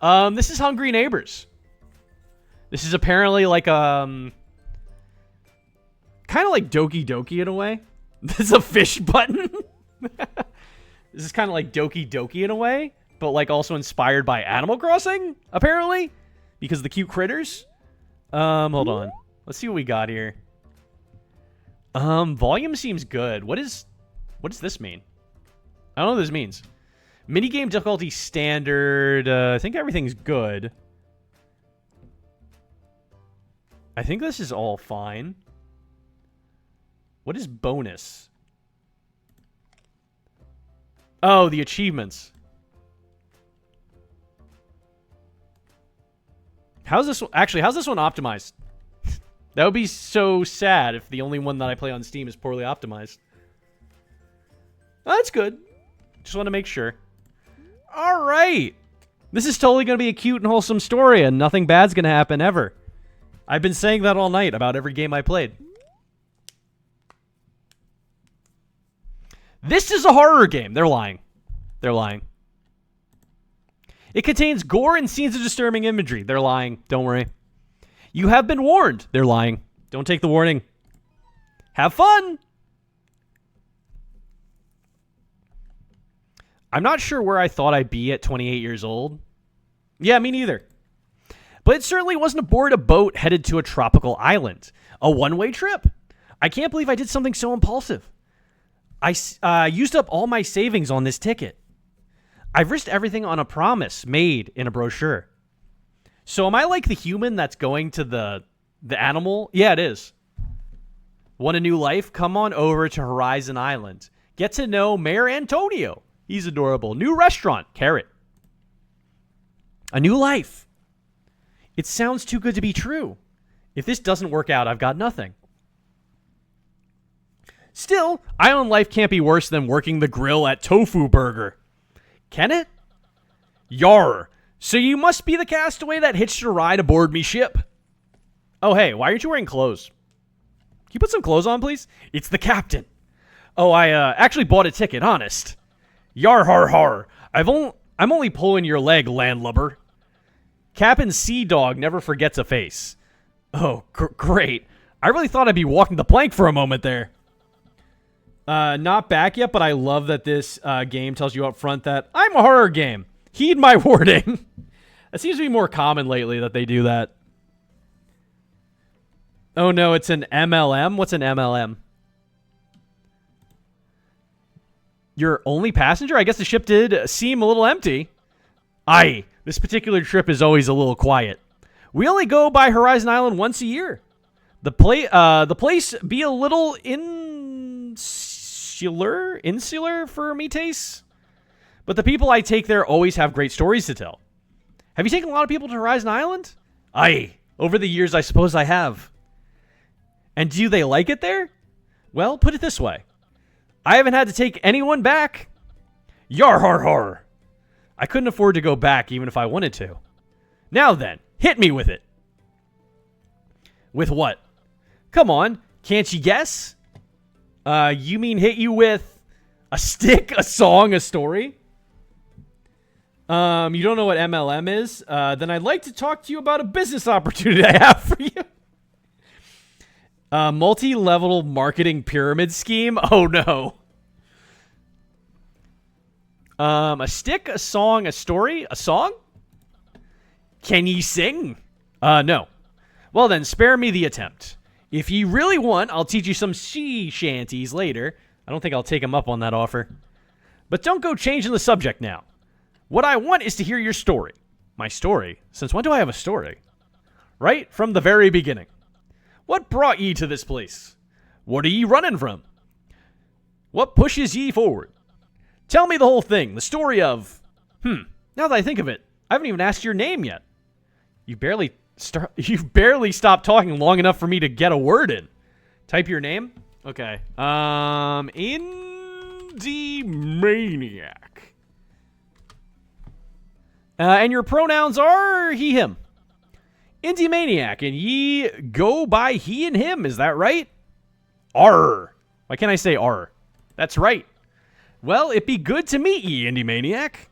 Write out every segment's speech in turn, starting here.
This is Hungry Neighbors. This is apparently like, kind of like Doki Doki in a way. This is a fish button. This is kind of like Doki Doki in a way, but like also inspired by Animal Crossing, apparently, because of the cute critters. Hold on. Let's see what we got here. Volume seems good. What does this mean? I don't know what this means. Minigame difficulty standard. I think everything's good. I think this is all fine. What is bonus? Oh, the achievements. How's this one optimized? That would be so sad if the only one that I play on Steam is poorly optimized. Oh, that's good. Just want to make sure. All right. This is totally going to be a cute and wholesome story, and nothing bad's going to happen ever. I've been saying that all night about every game I played. This is a horror game. They're lying. They're lying. It contains gore and scenes of disturbing imagery. They're lying. Don't worry. You have been warned. They're lying. Don't take the warning. Have fun. I'm not sure where I thought I'd be at 28 years old. Yeah, me neither. But it certainly wasn't aboard a boat headed to a tropical island. A one-way trip. I can't believe I did something so impulsive. I used up all my savings on this ticket. I've risked everything on a promise made in a brochure. So am I like the human that's going to the animal? Yeah, it is. Want a new life? Come on over to Horizon Island. Get to know Mayor Antonio. He's adorable. New restaurant, Carrot. A new life. It sounds too good to be true. If this doesn't work out, I've got nothing. Still, island life can't be worse than working the grill at Tofu Burger. Can it? Yar. So you must be the castaway that hitched a ride aboard me ship. Oh, hey, why aren't you wearing clothes? Can you put some clothes on, please? It's the captain. Oh, I actually bought a ticket, honest. Yar har har. I'm only pulling your leg, landlubber. Captain Sea Dog never forgets a face. Oh, great. I really thought I'd be walking the plank for a moment there. Not back yet, but I love that this game tells you up front that I'm a horror game. Heed my warning. That seems to be more common lately that they do that. Oh no, it's an MLM? What's an MLM? Your only passenger? I guess the ship did seem a little empty. Aye, this particular trip is always a little quiet. We only go by Horizon Island once a year. The place be a little insular for me tastes. But the people I take there always have great stories to tell. Have you taken a lot of people to Horizon Island? Aye, over the years I suppose I have. And do they like it there? Well, put it this way. I haven't had to take anyone back. Yar har har. I couldn't afford to go back even if I wanted to. Now then, hit me with it. With what? Come on, can't you guess? You mean hit you with a stick, a song, a story? You don't know what MLM is? Then I'd like to talk to you about a business opportunity I have for you. Multi-level marketing pyramid scheme? Oh, no. A stick, a song, a story, a song? Can ye sing? No. Well then, spare me the attempt. If ye really want, I'll teach you some sea shanties later. I don't think I'll take him up on that offer. But don't go changing the subject now. What I want is to hear your story. My story? Since when do I have a story? Right from the very beginning. What brought ye to this place? What are ye running from? What pushes ye forward? Tell me the whole thing, the story of... Now that I think of it, I haven't even asked your name yet. You've barely stopped talking long enough for me to get a word in. Type your name? Okay. Indie Maniac. And your pronouns are he, him. Indie Maniac, and ye go by he and him, is that right? Arr. Why can't I say arr? That's right. Well, it be good to meet ye, Indie Maniac.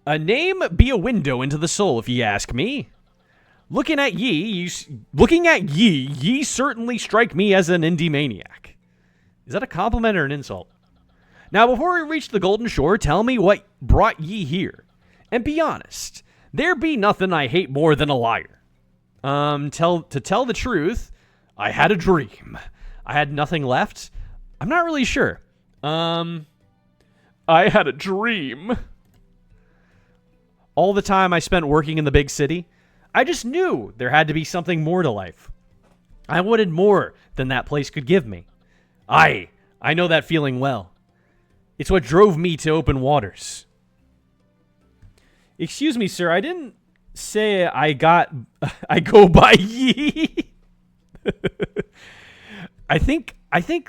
A name be a window into the soul, if ye ask me. Looking at ye, ye certainly strike me as an indie maniac. Is that a compliment or an insult? Now, before we reach the Golden Shore, tell me what brought ye here. And be honest, there be nothing I hate more than a liar. To tell the truth, I had a dream. I had nothing left. I'm not really sure. I had a dream. All the time I spent working in the big city, I just knew there had to be something more to life. I wanted more than that place could give me. I know that feeling well. It's what drove me to open waters. Excuse me, sir, I didn't say I go by ye. I think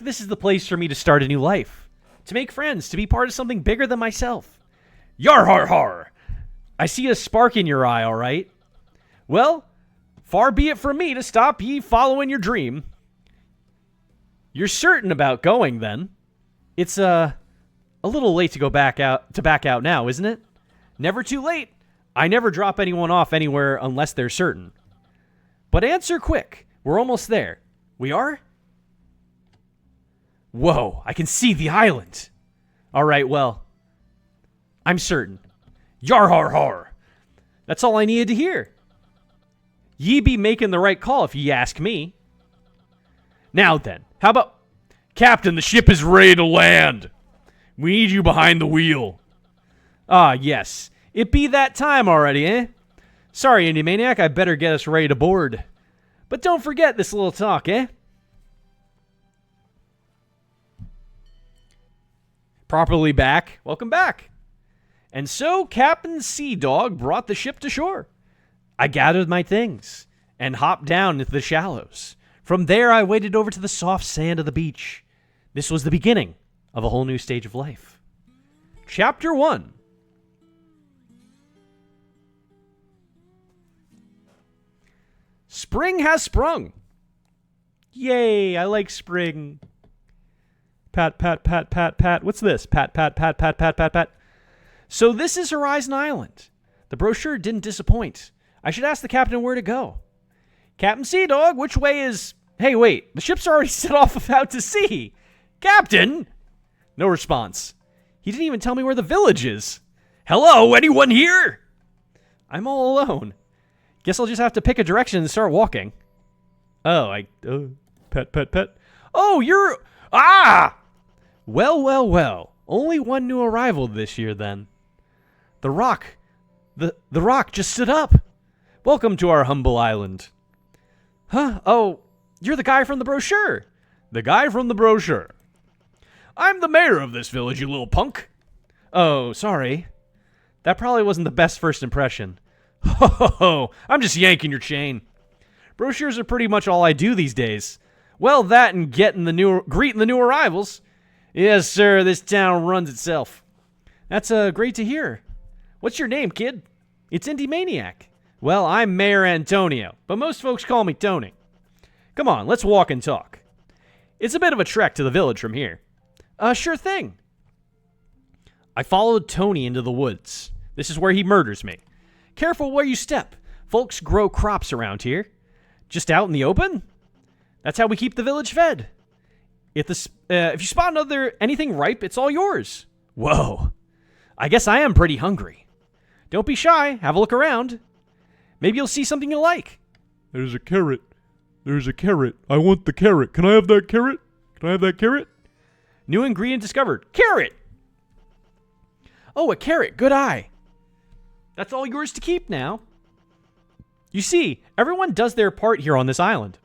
this is the place for me to start a new life. To make friends, to be part of something bigger than myself. Yar har har! I see a spark in your eye, all right? Well, far be it from me to stop ye following your dream. You're certain about going, then? It's a little late to back out now, isn't it? Never too late. I never drop anyone off anywhere unless they're certain. But answer quick. We're almost there. We are? Whoa, I can see the island. All right, well, I'm certain. Yar har har. That's all I needed to hear. Ye be making the right call if ye ask me. Now then, how about... Captain, the ship is ready to land. We need you behind the wheel. Ah, yes. It be that time already, eh? Sorry, Indie Maniac, I better get us ready to board. But don't forget this little talk, eh? Properly back. Welcome back. And so Captain Sea Dog brought the ship to shore. I gathered my things and hopped down into the shallows. From there, I waded over to the soft sand of the beach. This was the beginning of a whole new stage of life. Chapter 1. Spring has sprung. Yay, I like spring. Pat, pat, pat, pat, pat. What's this? Pat, pat, pat, pat, pat, pat, pat. So this is Horizon Island. The brochure didn't disappoint. I should ask the captain where to go. Captain Sea Dog, which way is... Hey, wait. The ship's already set off out to sea. Captain? No response. He didn't even tell me where the village is. Hello, anyone here? I'm all alone. Guess I'll just have to pick a direction and start walking. Oh, pet, pet, pet. Oh, you're... Ah! Well, well, well. Only one new arrival this year, then. The Rock just stood up. Welcome to our humble island. Huh? Oh, you're the guy from the brochure. The guy from the brochure. I'm the mayor of this village, you little punk. Oh, sorry. That probably wasn't the best first impression. Ho, ho, ho. I'm just yanking your chain. Brochures are pretty much all I do these days. Well, that and greeting the new arrivals. Yes, sir, this town runs itself. That's great to hear. What's your name, kid? It's Indie Maniac. Well, I'm Mayor Antonio, but most folks call me Tony. Come on, let's walk and talk. It's a bit of a trek to the village from here. Sure thing. I followed Tony into the woods. This is where he murders me. Careful where you step. Folks grow crops around here. Just out in the open? That's how we keep the village fed. If you spot anything ripe, it's all yours. Whoa. I guess I am pretty hungry. Don't be shy. Have a look around. Maybe you'll see something you like. There's a carrot. There's a carrot. I want the carrot. Can I have that carrot? Can I have that carrot? New ingredient discovered. Carrot! Oh, a carrot. Good eye. That's all yours to keep now. You see, everyone does their part here on this island.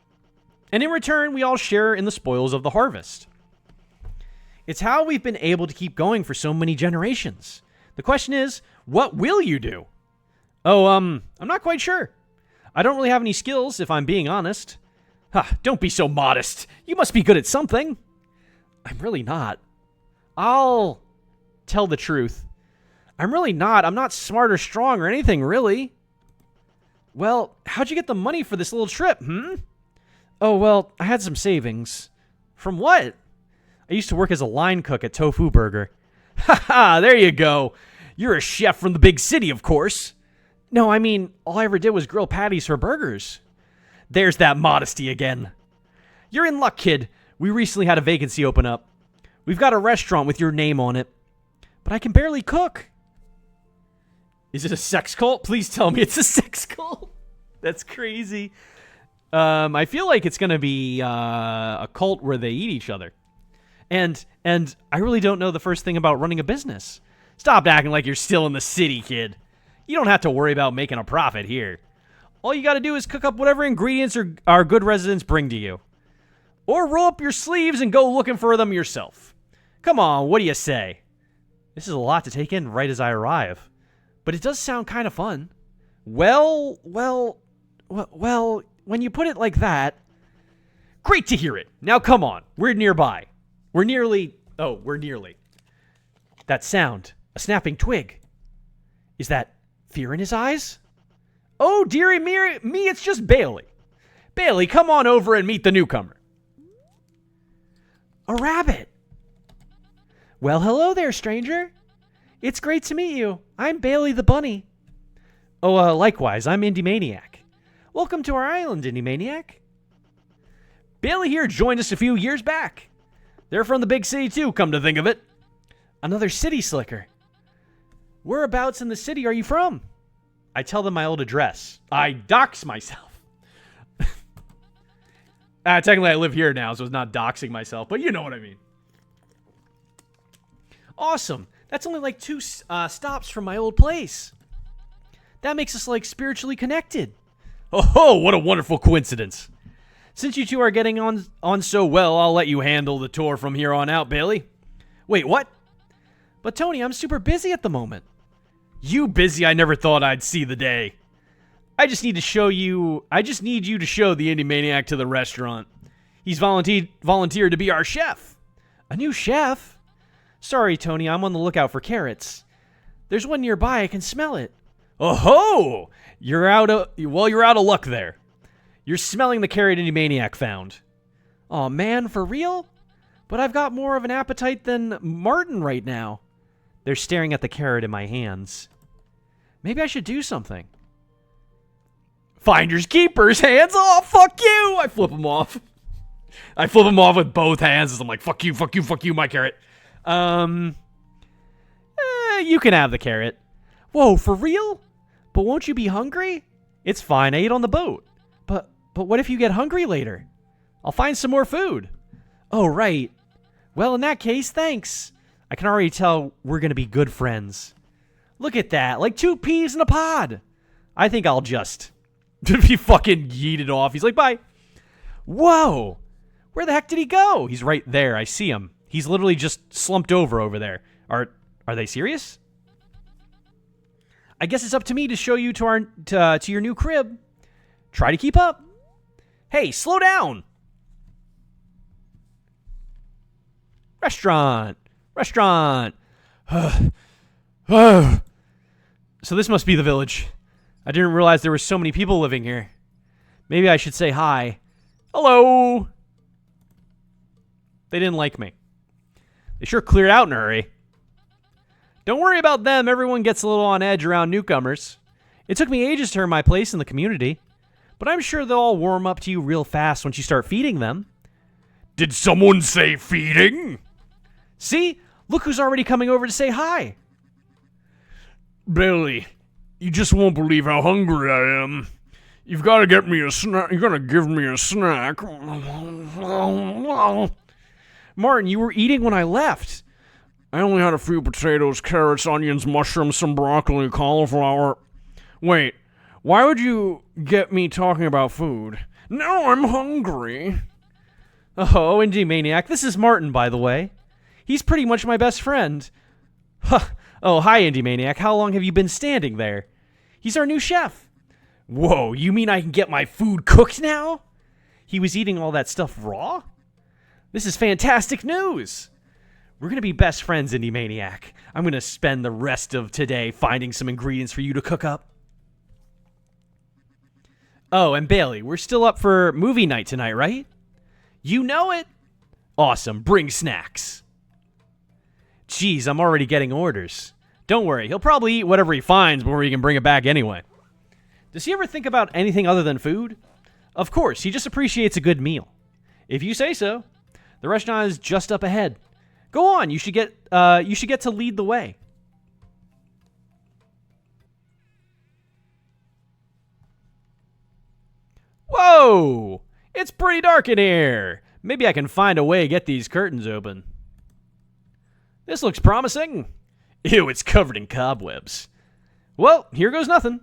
And in return, we all share in the spoils of the harvest. It's how we've been able to keep going for so many generations. The question is, what will you do? Oh, I'm not quite sure. I don't really have any skills, if I'm being honest. Don't be so modest. You must be good at something. I'm really not. I'll tell the truth. I'm really not. I'm not smart or strong or anything, really. Well, how'd you get the money for this little trip, Oh, well, I had some savings. From what? I used to work as a line cook at Tofu Burger. Ha, there you go. You're a chef from the big city, of course. No, I mean, all I ever did was grill patties for burgers. There's that modesty again. You're in luck, kid. We recently had a vacancy open up. We've got a restaurant with your name on it. But I can barely cook. Is it a sex cult? Please tell me it's a sex cult. That's crazy. I feel like it's going to be a cult where they eat each other. And I really don't know the first thing about running a business. Stop acting like you're still in the city, kid. You don't have to worry about making a profit here. All you got to do is cook up whatever ingredients our good residents bring to you. Or roll up your sleeves and go looking for them yourself. Come on, what do you say? This is a lot to take in right as I arrive. But it does sound kind of fun. Well, when you put it like that... Great to hear it. Now come on, we're nearby. We're nearly... That sound, a snapping twig. Is that fear in his eyes? Oh, dearie me, it's just Bailey. Bailey, come on over and meet the newcomer. A rabbit. Well, hello there, stranger. It's great to meet you. I'm Bailey the bunny. Oh, likewise, I'm Indie Maniac. Welcome to our island, Indie Maniac. Bailey here joined us a few years back. They're from the big city too, come to think of it. Another city slicker. Whereabouts in the city are you from? I tell them my old address. I dox myself. Technically, I live here now, so it's not doxing myself, but you know what I mean. Awesome. That's only like 2 stops from my old place. That makes us like spiritually connected. Oh, what a wonderful coincidence. Since you two are getting on so well, I'll let you handle the tour from here on out, Bailey. Wait, what? But Tony, I'm super busy at the moment. You busy? I never thought I'd see the day. I just need you to show the Indie Maniac to the restaurant. He's volunteered to be our chef. A new chef? Sorry, Tony, I'm on the lookout for carrots. There's one nearby, I can smell it. Oh-ho! You're out of luck there. You're smelling the carrot Indie Maniac found. Aw, man, for real? But I've got more of an appetite than Martin right now. They're staring at the carrot in my hands. Maybe I should do something. Finders keepers, hands off, fuck you! I flip them off. I flip them off with both hands as I'm like, fuck you, fuck you, fuck you, my carrot. You can have the carrot. Whoa, for real? But won't you be hungry? It's fine, I ate on the boat. But what if you get hungry later? I'll find some more food. Oh, right. Well, in that case, thanks. I can already tell we're gonna be good friends. Look at that, like 2 peas in a pod. I think I'll just... he fucking yeeted off. He's like, bye. Whoa. Where the heck did he go? He's right there. I see him. He's literally just slumped over there. Are they serious? I guess it's up to me to show you to your new crib. Try to keep up. Hey, slow down. Restaurant. So this must be the village. I didn't realize there were so many people living here. Maybe I should say hi. Hello. They didn't like me. They sure cleared out in a hurry. Don't worry about them. Everyone gets a little on edge around newcomers. It took me ages to earn my place in the community, but I'm sure they'll all warm up to you real fast once you start feeding them. Did someone say feeding? See? Look who's already coming over to say hi. Billy, you just won't believe how hungry I am. You've got to get me a snack. You're going to give me a snack. Martin, you were eating when I left. I only had a few potatoes, carrots, onions, mushrooms, some broccoli, cauliflower. Wait, why would you get me talking about food? Now I'm hungry. Oh, Indie Maniac, this is Martin, by the way. He's pretty much my best friend. Huh. Oh, hi, Indie Maniac. How long have you been standing there? He's our new chef. Whoa, you mean I can get my food cooked now? He was eating all that stuff raw? This is fantastic news. We're going to be best friends, Indie Maniac. I'm going to spend the rest of today finding some ingredients for you to cook up. Oh, and Bailey, we're still up for movie night tonight, right? You know it. Awesome. Bring snacks. Geez, I'm already getting orders. Don't worry, he'll probably eat whatever he finds before he can bring it back anyway. Does he ever think about anything other than food? Of course, he just appreciates a good meal. If you say so. The restaurant is just up ahead. Go on, you should get to lead the way. Whoa! It's pretty dark in here. Maybe I can find a way to get these curtains open. This looks promising. Ew, it's covered in cobwebs. Well, here goes nothing.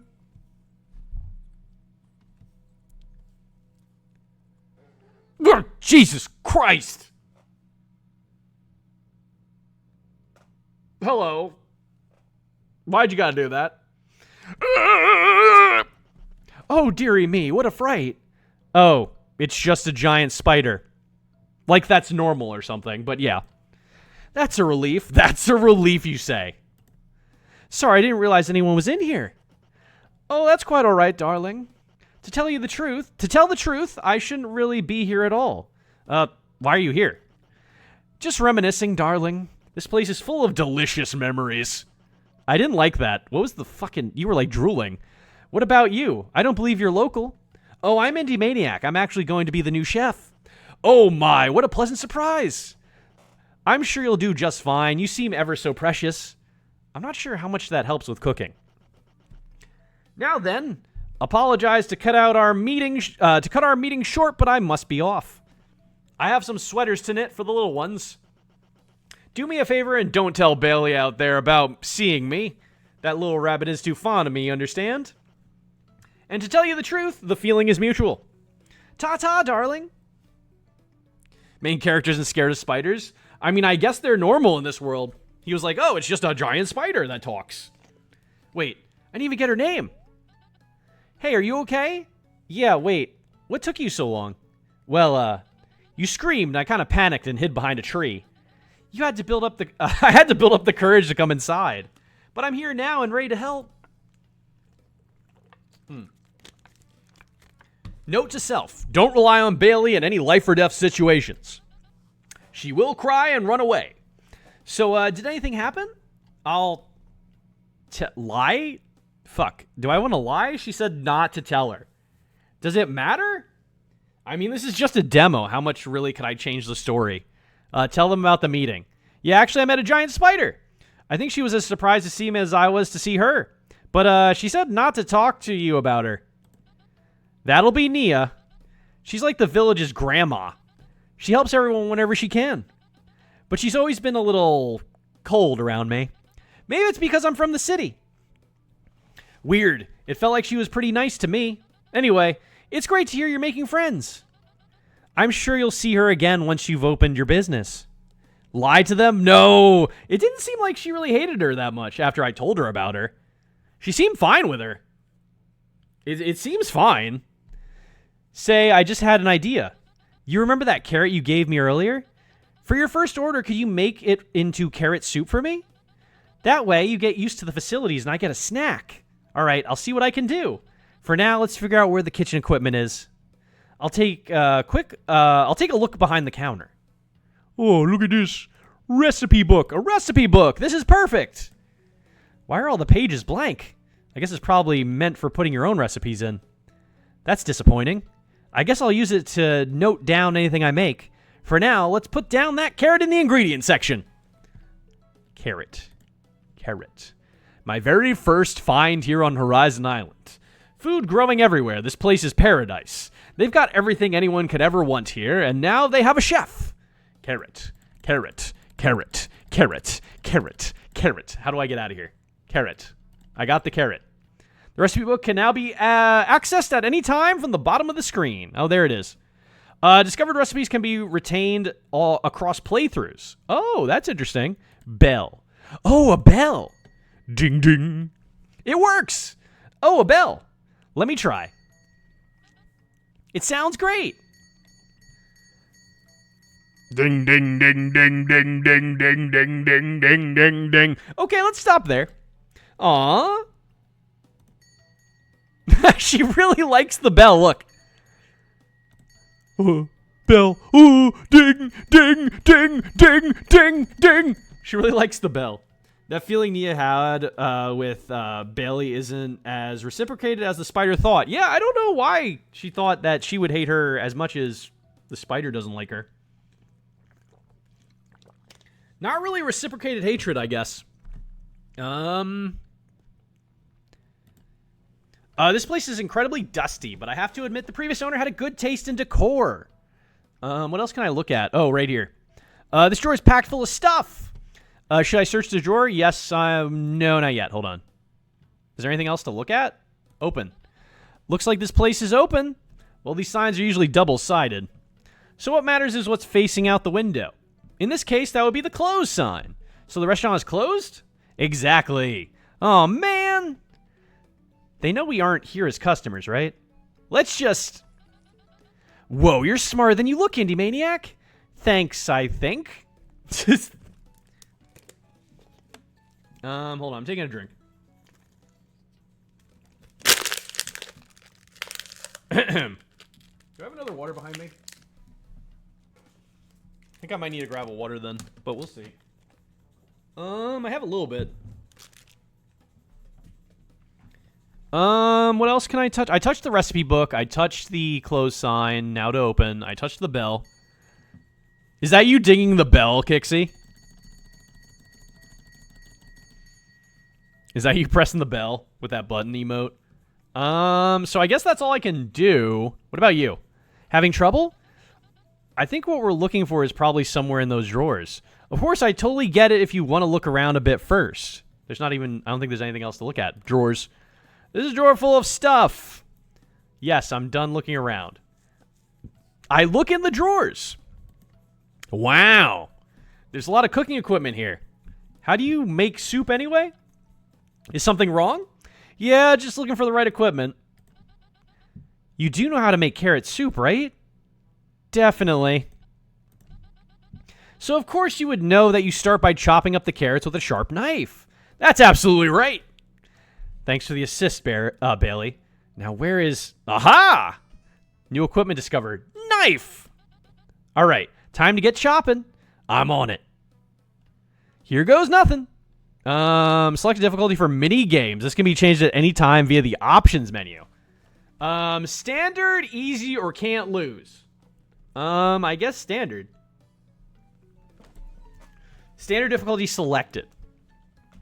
Ugh, Jesus Christ! Hello. Why'd you gotta do that? Oh, dearie me, what a fright. Oh, it's just a giant spider. Like that's normal or something, but yeah. That's a relief. That's a relief, you say. Sorry, I didn't realize anyone was in here. Oh, that's quite all right, darling. To tell the truth, I shouldn't really be here at all. Why are you here? Just reminiscing, darling. This place is full of delicious memories. I didn't like that. What was the fucking... You were like drooling. What about you? I don't believe you're local. Oh, I'm Indie Maniac. I'm actually going to be the new chef. Oh my, what a pleasant surprise. I'm sure you'll do just fine. You seem ever so precious. I'm not sure how much that helps with cooking. Now then, apologize to cut our meeting short, but I must be off. I have some sweaters to knit for the little ones. Do me a favor and don't tell Bailey out there about seeing me. That little rabbit is too fond of me, you understand? And to tell you the truth, the feeling is mutual. Ta-ta, darling. Main character isn't scared of spiders. I mean, I guess they're normal in this world. He was like, oh, it's just a giant spider that talks. Wait, I didn't even get her name. Hey, are you okay? Yeah, wait. What took you so long? Well, you screamed and I kind of panicked and hid behind a tree. You had to build up the... I had to build up the courage to come inside. But I'm here now and ready to help. Note to self. Don't rely on Bailey in any life or death situations. She will cry and run away. So, did anything happen? I'll... lie? Fuck. Do I want to lie? She said not to tell her. Does it matter? I mean, this is just a demo. How much really could I change the story? Tell them about the meeting. Yeah, actually, I met a giant spider. I think she was as surprised to see me as I was to see her. But she said not to talk to you about her. That'll be Nia. She's like the village's grandma. She helps everyone whenever she can. But she's always been a little cold around me. Maybe it's because I'm from the city. Weird. It felt like she was pretty nice to me. Anyway, it's great to hear you're making friends. I'm sure you'll see her again once you've opened your business. Lie to them? No. It didn't seem like she really hated her that much after I told her about her. She seemed fine with her. It seems fine. Say, I just had an idea. You remember that carrot you gave me earlier? For your first order, could you make it into carrot soup for me? That way, you get used to the facilities and I get a snack. All right, I'll see what I can do. For now, let's figure out where the kitchen equipment is. I'll take a look behind the counter. Oh, look at this. Recipe book. A recipe book. This is perfect. Why are all the pages blank? I guess it's probably meant for putting your own recipes in. That's disappointing. I guess I'll use it to note down anything I make. For now, let's put down that carrot in the ingredient section. Carrot. Carrot. My very first find here on Horizon Island. Food growing everywhere. This place is paradise. They've got everything anyone could ever want here, and now they have a chef. Carrot. Carrot. Carrot. Carrot. Carrot. Carrot. How do I get out of here? Carrot. I got the carrot. The recipe book can now be accessed at any time from the bottom of the screen. Oh, there it is. Discovered recipes can be retained across playthroughs. Oh, that's interesting. Bell. Oh, a bell. Ding, ding. It works. Oh, a bell. Let me try. It sounds great. Ding, ding, ding, ding, ding, ding, ding, ding, ding, ding, ding, ding. Okay, let's stop there. Aww. She really likes the bell. Look. Bell. Ding, ding, ding, ding, ding, ding. She really likes the bell. That feeling Nia had with Bailey isn't as reciprocated as the spider thought. Yeah, I don't know why she thought that she would hate her as much as the spider doesn't like her. Not really reciprocated hatred, I guess. This place is incredibly dusty, but I have to admit the previous owner had a good taste in decor. What else can I look at? Oh, right here. This drawer is packed full of stuff. Should I search the drawer? Yes. No, not yet. Hold on. Is there anything else to look at? Open. Looks like this place is open. Well, these signs are usually double-sided. So what matters is what's facing out the window. In this case, that would be the closed sign. So the restaurant is closed? Exactly. Oh, man. They know we aren't here as customers, right? Let's just... Whoa, you're smarter than you look, Indie Maniac. Thanks, I think. Hold on, I'm taking a drink. Do I have another water behind me? I think I might need to grab a water then, but we'll see. I have a little bit. What else can I touch? I touched the recipe book. I touched the closed sign, now to open. I touched the bell. Is that you dinging the bell, Kixie? Is that you pressing the bell with that button emote? So I guess that's all I can do. What about you? Having trouble? I think what we're looking for is probably somewhere in those drawers. Of course, I totally get it if you want to look around a bit first. There's not even... I don't think there's anything else to look at. Drawers. This is a drawer full of stuff. Yes, I'm done looking around. I look in the drawers. Wow. There's a lot of cooking equipment here. How do you make soup anyway? Is something wrong? Yeah, just looking for the right equipment. You do know how to make carrot soup, right? Definitely. So of course you would know that you start by chopping up the carrots with a sharp knife. That's absolutely right. Thanks for the assist, Bailey. Now where is... Aha! New equipment discovered. Knife! All right, time to get chopping. I'm on it. Here goes nothing. Select a difficulty for mini games. This can be changed at any time via the options menu. Standard, easy, or can't lose. I guess standard. Standard difficulty selected.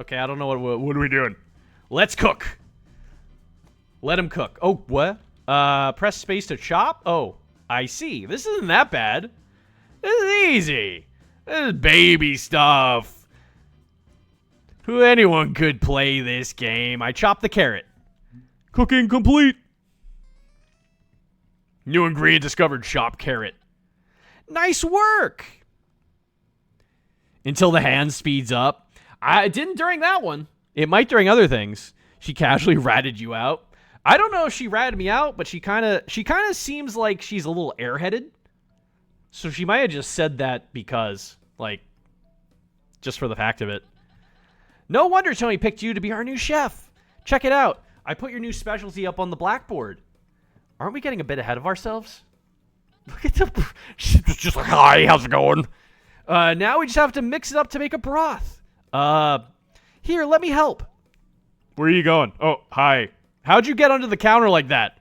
Okay, I don't know what are we doing. Let's cook. Let him cook. Oh, what? Press space to chop? Oh, I see. This isn't that bad. This is easy. This is baby stuff. Anyone could play this game. I chopped the carrot. Cooking complete. New ingredient discovered. Chopped carrot. Nice work. Until the hand speeds up. It didn't during that one. It might during other things. She casually ratted you out. I don't know if she ratted me out, but she kind of seems like she's a little airheaded. So she might have just said that because, like, just for the fact of it. No wonder Tony picked you to be our new chef. Check it out. I put your new specialty up on the blackboard. Aren't we getting a bit ahead of ourselves? Look at the... She's just like, hi, how's it going? Now we just have to mix it up to make a broth. Here, let me help. Where are you going? Oh, hi. How'd you get under the counter like that?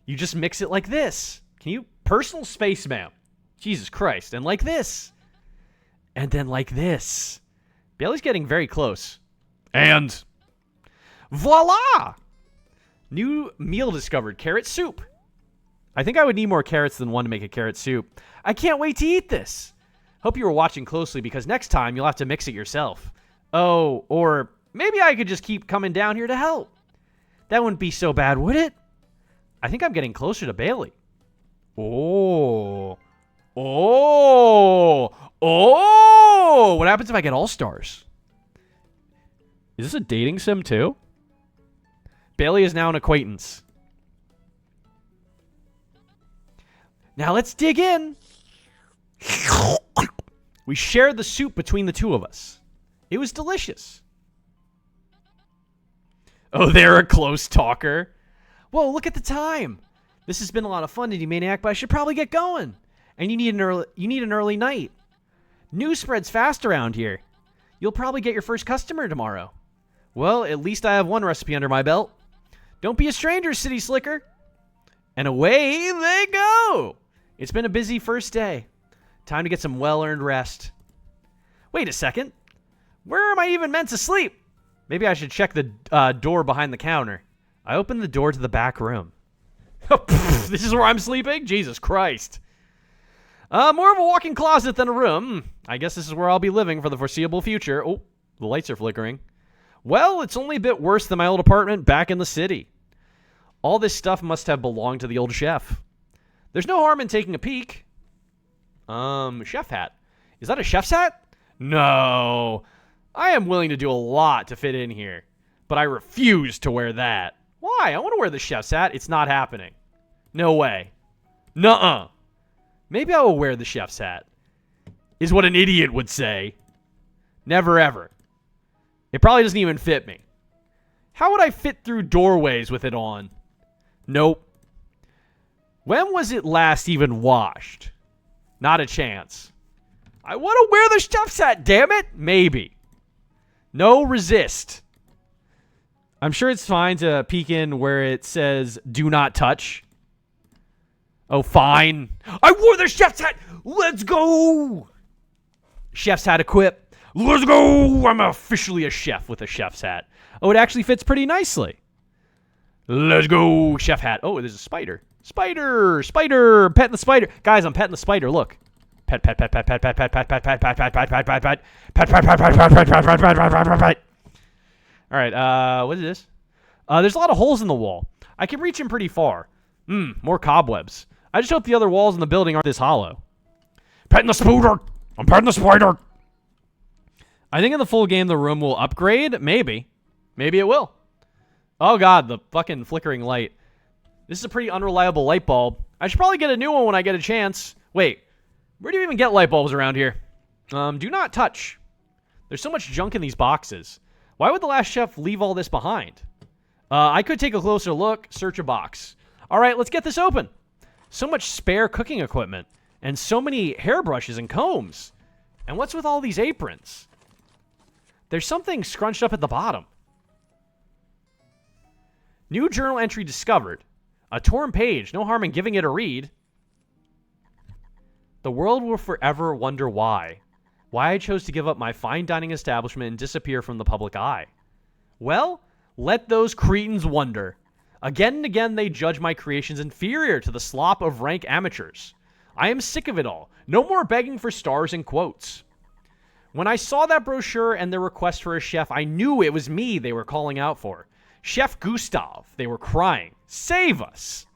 You just mix it like this. Can you... Personal space, ma'am. Jesus Christ. And like this. And then like this. Bailey's getting very close. And... Voila! New meal discovered. Carrot soup. I think I would need more carrots than one to make a carrot soup. I can't wait to eat this. Hope you were watching closely because next time you'll have to mix it yourself. Oh, or maybe I could just keep coming down here to help. That wouldn't be so bad, would it? I think I'm getting closer to Bailey. Oh. Oh. Oh. What happens if I get all stars? Is this a dating sim too? Bailey is now an acquaintance. Now let's dig in. We shared the soup between the two of us. It was delicious. Oh, they're a close talker. Whoa, look at the time. This has been a lot of fun, Indie Maniac, but I should probably get going. And you need an early night. News spreads fast around here. You'll probably get your first customer tomorrow. Well, at least I have one recipe under my belt. Don't be a stranger, City Slicker. And away they go. It's been a busy first day. Time to get some well-earned rest. Wait a second. Where am I even meant to sleep? Maybe I should check the door behind the counter. I opened the door to the back room. This is where I'm sleeping? Jesus Christ. More of a walk-in closet than a room. I guess this is where I'll be living for the foreseeable future. Oh, the lights are flickering. Well, it's only a bit worse than my old apartment back in the city. All this stuff must have belonged to the old chef. There's no harm in taking a peek. Chef hat. Is that a chef's hat? No. I am willing to do a lot to fit in here, but I refuse to wear that. Why? I want to wear the chef's hat. It's not happening. No way. Nuh-uh. Maybe I will wear the chef's hat, is what an idiot would say. Never ever. It probably doesn't even fit me. How would I fit through doorways with it on? Nope. When was it last even washed? Not a chance. I want to wear the chef's hat, damn it. Maybe. No, resist. I'm sure it's fine to peek in where it says do not touch. Oh, fine. I wore the chef's hat. Let's go. Chef's hat equipped. Let's go. I'm officially a chef with a chef's hat. Oh, it actually fits pretty nicely. Let's go, chef hat. Oh, there's a spider. Spider. I'm petting the spider. Guys, I'm petting the spider. Look. Pet. All right, what is this? There's a lot of holes in the wall. I can reach in pretty far. More cobwebs. I just hope the other walls in the building aren't this hollow. Petting the spider. I'm petting the spider. I think in the full game the room will upgrade. Maybe it will. Oh god, the fucking flickering light. This is a pretty unreliable light bulb. I should probably get a new one when I get a chance. Wait, where do you even get light bulbs around here? Do not touch. There's so much junk in these boxes. Why would the last chef leave all this behind? I could take a closer look, search a box. All right, let's get this open. So much spare cooking equipment, and so many hairbrushes and combs. And what's with all these aprons? There's something scrunched up at the bottom. New journal entry discovered. A torn page. No harm in giving it a read. The world will forever wonder why. Why I chose to give up my fine dining establishment and disappear from the public eye. Well, let those cretins wonder. Again and again they judge my creations inferior to the slop of rank amateurs. I am sick of it all. No more begging for stars and quotes. When I saw that brochure and their request for a chef, I knew it was me they were calling out for. Chef Gustav, they were crying. Save us.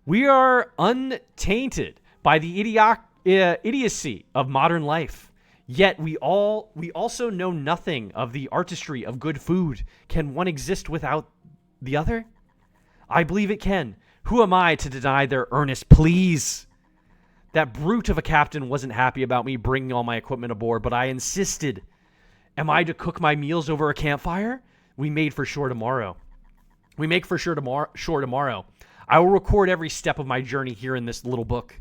We are untainted by the idiocy of modern life. Yet we also know nothing of the artistry of good food. Can one exist without the other? I believe it can. Who am I to deny their earnest pleas? That brute of a captain wasn't happy about me bringing all my equipment aboard, but I insisted. Am I to cook my meals over a campfire? We make for sure tomorrow. I will record every step of my journey here in this little book.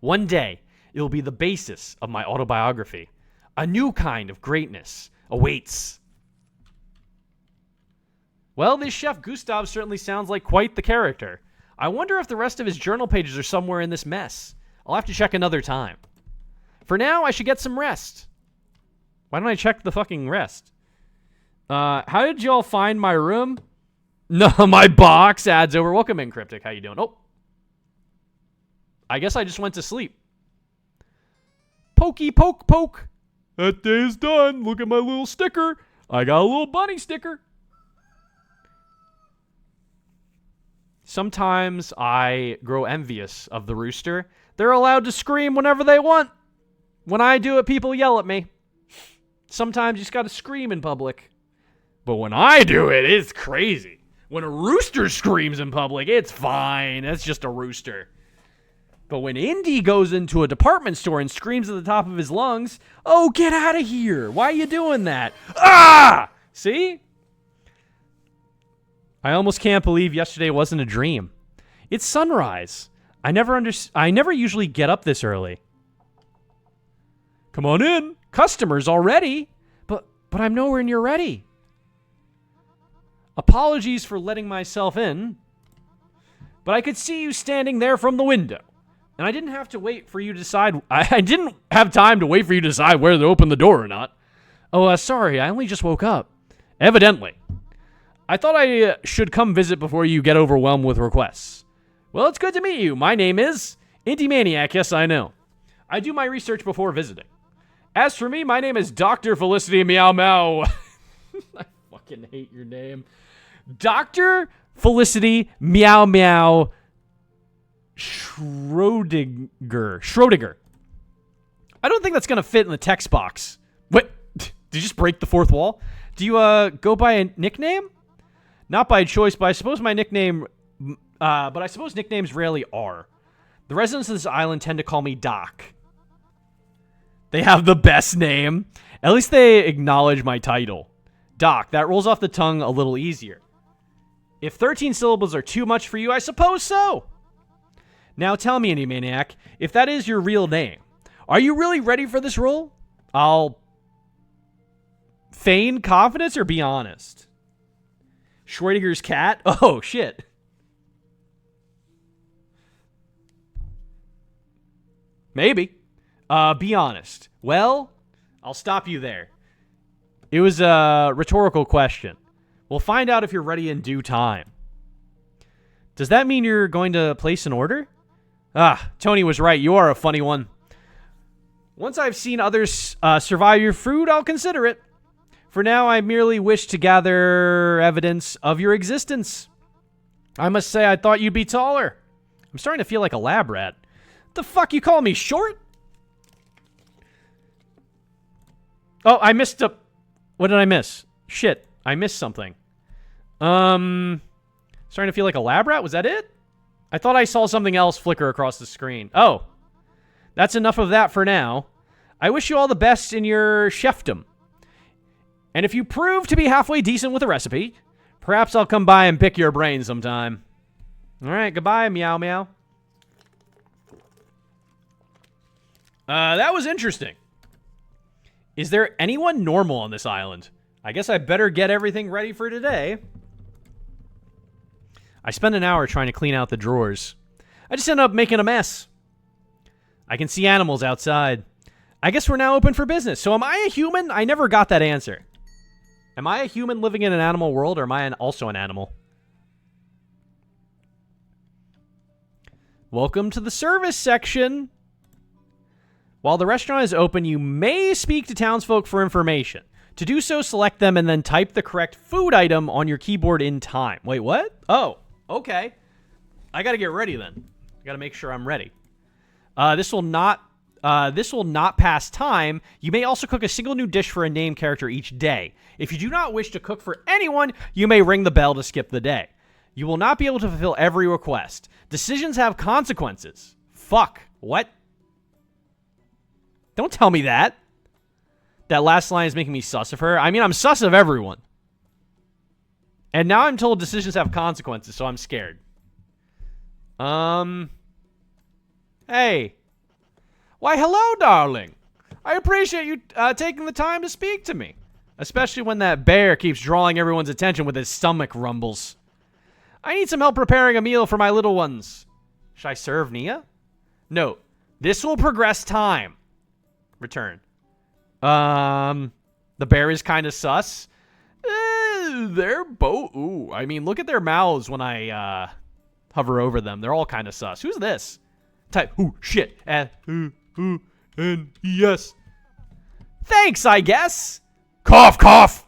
One day, it will be the basis of my autobiography. A new kind of greatness awaits. Well, this Chef Gustav certainly sounds like quite the character. I wonder if the rest of his journal pages are somewhere in this mess. I'll have to check another time. For now, I should get some rest. Why don't I check the fucking rest? How did y'all find my room? No, my box adds over. Welcome in, Cryptic. How you doing? Oh. I guess I just went to sleep. Pokey, poke, poke. That day is done. Look at my little sticker. I got a little bunny sticker. Sometimes I grow envious of the rooster. They're allowed to scream whenever they want. When I do it, people yell at me. Sometimes you just gotta scream in public. But when I do it, it's crazy. When a rooster screams in public, it's fine. That's just a rooster. But when Indy goes into a department store and screams at the top of his lungs, oh, get out of here. Why are you doing that? Ah! See? I almost can't believe yesterday wasn't a dream. It's sunrise. I never usually get up this early. Come on in. Customers already. But But I'm nowhere near ready. Apologies for letting myself in, but I could see you standing there from the window. And I didn't have to wait for you to decide. I didn't have time to wait for you to decide whether to open the door or not. Oh, sorry, I only just woke up. Evidently. I thought I should come visit before you get overwhelmed with requests. Well, it's good to meet you. My name is Indie Maniac. Yes, I know. I do my research before visiting. As for me, my name is Dr. Felicity Meow Meow. I fucking hate your name. Dr. Felicity Meow Meow Schrodinger. I don't think that's going to fit in the text box. What? Did you just break the fourth wall? Do you go by a nickname? Not by choice, but I suppose my nickname... but I suppose nicknames rarely are. The residents of this island tend to call me Doc. They have the best name. At least they acknowledge my title. Doc, that rolls off the tongue a little easier. If 13 syllables are too much for you, I suppose so. Now tell me, Indie Maniac, if that is your real name, are you really ready for this role? I'll feign confidence or be honest. Schrodinger's cat? Oh, shit. Maybe. Be honest. Well, I'll stop you there. It was a rhetorical question. We'll find out if you're ready in due time. Does that mean you're going to place an order? Ah, Tony was right. You are a funny one. Once I've seen others survive your food, I'll consider it. For now, I merely wish to gather evidence of your existence. I must say, I thought you'd be taller. I'm starting to feel like a lab rat. The fuck, you call me short? Oh, I missed a... What did I miss? Shit, I missed something. Starting to feel like a lab rat? Was that it? I thought I saw something else flicker across the screen. Oh, that's enough of that for now. I wish you all the best in your chefdom. And if you prove to be halfway decent with a recipe, perhaps I'll come by and pick your brain sometime. All right, goodbye, meow meow. That was interesting. Is there anyone normal on this island? I guess I better get everything ready for today. I spent an hour trying to clean out the drawers. I just ended up making a mess. I can see animals outside. I guess we're now open for business. So am I a human? I never got that answer. Am I a human living in an animal world, or am I also an animal? Welcome to the service section. While the restaurant is open, you may speak to townsfolk for information. To do so, select them and then type the correct food item on your keyboard in time. Wait, what? Oh, okay. I gotta get ready then. I gotta make sure I'm ready. This will not pass time. You may also cook a single new dish for a named character each day. If you do not wish to cook for anyone, you may ring the bell to skip the day. You will not be able to fulfill every request. Decisions have consequences. Fuck. What? Don't tell me that. That last line is making me sus of her. I mean, I'm sus of everyone. And now I'm told decisions have consequences, so I'm scared. Hey. Why, hello, darling. I appreciate you taking the time to speak to me. Especially when that bear keeps drawing everyone's attention with his stomach rumbles. I need some help preparing a meal for my little ones. Should I serve Nia? Note, this will progress time. Return. The bear is kind of sus. They're both... Ooh, I mean, look at their mouths when I hover over them. They're all kind of sus. Who's this? Type, ooh, shit. N-E-S. Thanks, I guess. Cough, cough.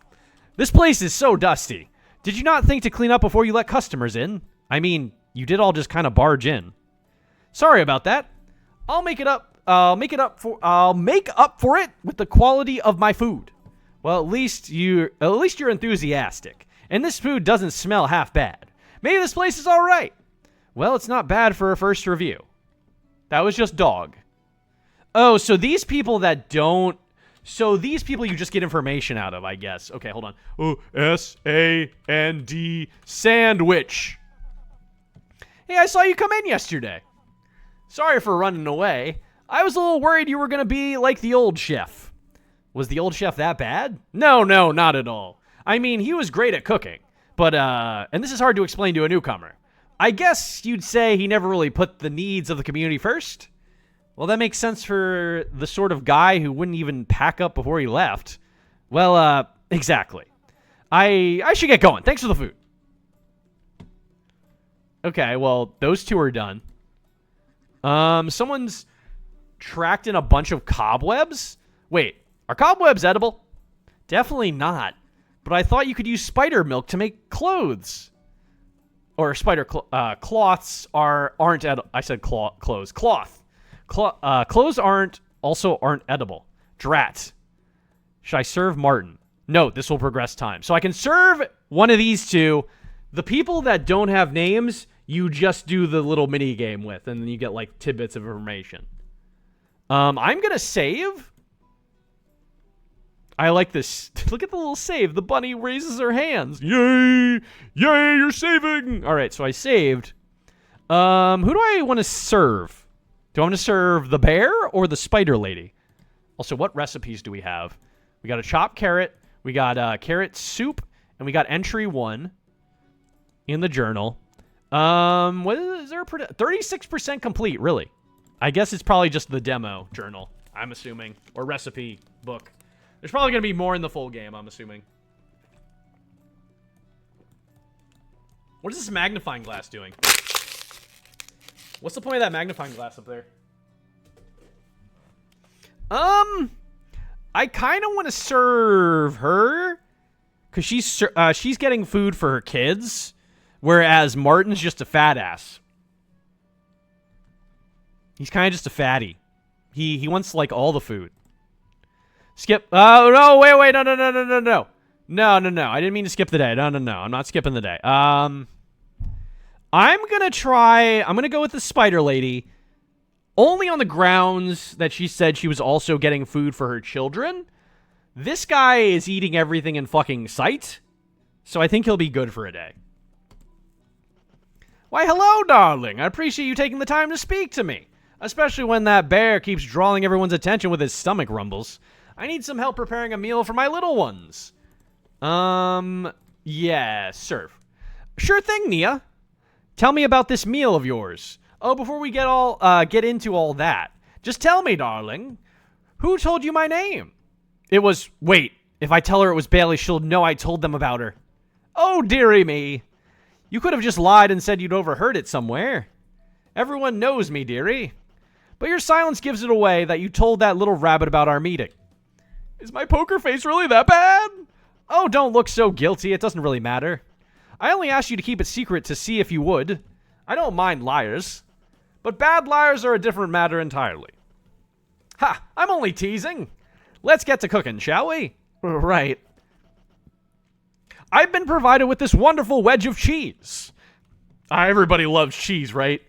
This place is so dusty. Did you not think to clean up before you let customers in? I mean, you did all just kind of barge in. Sorry about that. I'll make up for it with the quality of my food. Well, at least you're enthusiastic. And this food doesn't smell half bad. Maybe this place is all right. Well, it's not bad for a first review. That was just dog. Oh, so these people that don't... So these people you just get information out of, I guess. Okay, hold on. Oh, S-A-N-D, sandwich. Hey, I saw you come in yesterday. Sorry for running away. I was a little worried you were going to be like the old chef. Was the old chef that bad? No, not at all. I mean, he was great at cooking. But, and this is hard to explain to a newcomer. I guess you'd say he never really put the needs of the community first? Well, that makes sense for the sort of guy who wouldn't even pack up before he left. Well, exactly. I should get going. Thanks for the food. Okay, well, those two are done. Someone's tracked in a bunch of cobwebs? Wait, are cobwebs edible? Definitely not. But I thought you could use spider milk to make clothes. Or spider cloths aren't edible. I said clothes. Cloth. Clothes aren't edible. Drat. Should I serve Martin? No, this will progress time. So I can serve one of these two. The people that don't have names, you just do the little mini game with, and then you get like tidbits of information. I'm gonna save. I like this. Look at the little save. The bunny raises her hands. Yay! Yay, you're saving! All right, so I saved. Who do I want to serve? Do I want to serve the bear or the spider lady? Also, what recipes do we have? We got a chopped carrot. We got carrot soup. And we got entry 1 in the journal. What is there? 36% complete, really. I guess it's probably just the demo journal, I'm assuming. Or recipe book. There's probably going to be more in the full game, I'm assuming. What is this magnifying glass doing? What's the point of that magnifying glass up there? I kind of want to serve her. Because she's getting food for her kids. Whereas Martin's just a fat ass. He's kind of just a fatty. He wants, like, all the food. Skip. Oh, no, wait. No. No. I didn't mean to skip the day. No. I'm not skipping the day. I'm going to go with the spider lady. Only on the grounds that she said she was also getting food for her children. This guy is eating everything in fucking sight. So I think he'll be good for a day. Why, hello, darling. I appreciate you taking the time to speak to me. Especially when that bear keeps drawing everyone's attention with his stomach rumbles. I need some help preparing a meal for my little ones. Yeah, serve. Sure thing, Nia. Tell me about this meal of yours. Oh, before we get into all that, just tell me, darling, who told you my name? It was, wait, if I tell her it was Bailey, she'll know I told them about her. Oh, dearie me. You could have just lied and said you'd overheard it somewhere. Everyone knows me, dearie. But your silence gives it away that you told that little rabbit about our meeting. Is my poker face really that bad? Oh, don't look so guilty. It doesn't really matter. I only asked you to keep it secret to see if you would. I don't mind liars. But bad liars are a different matter entirely. Ha! I'm only teasing. Let's get to cooking, shall we? Right. I've been provided with this wonderful wedge of cheese. Everybody loves cheese, right?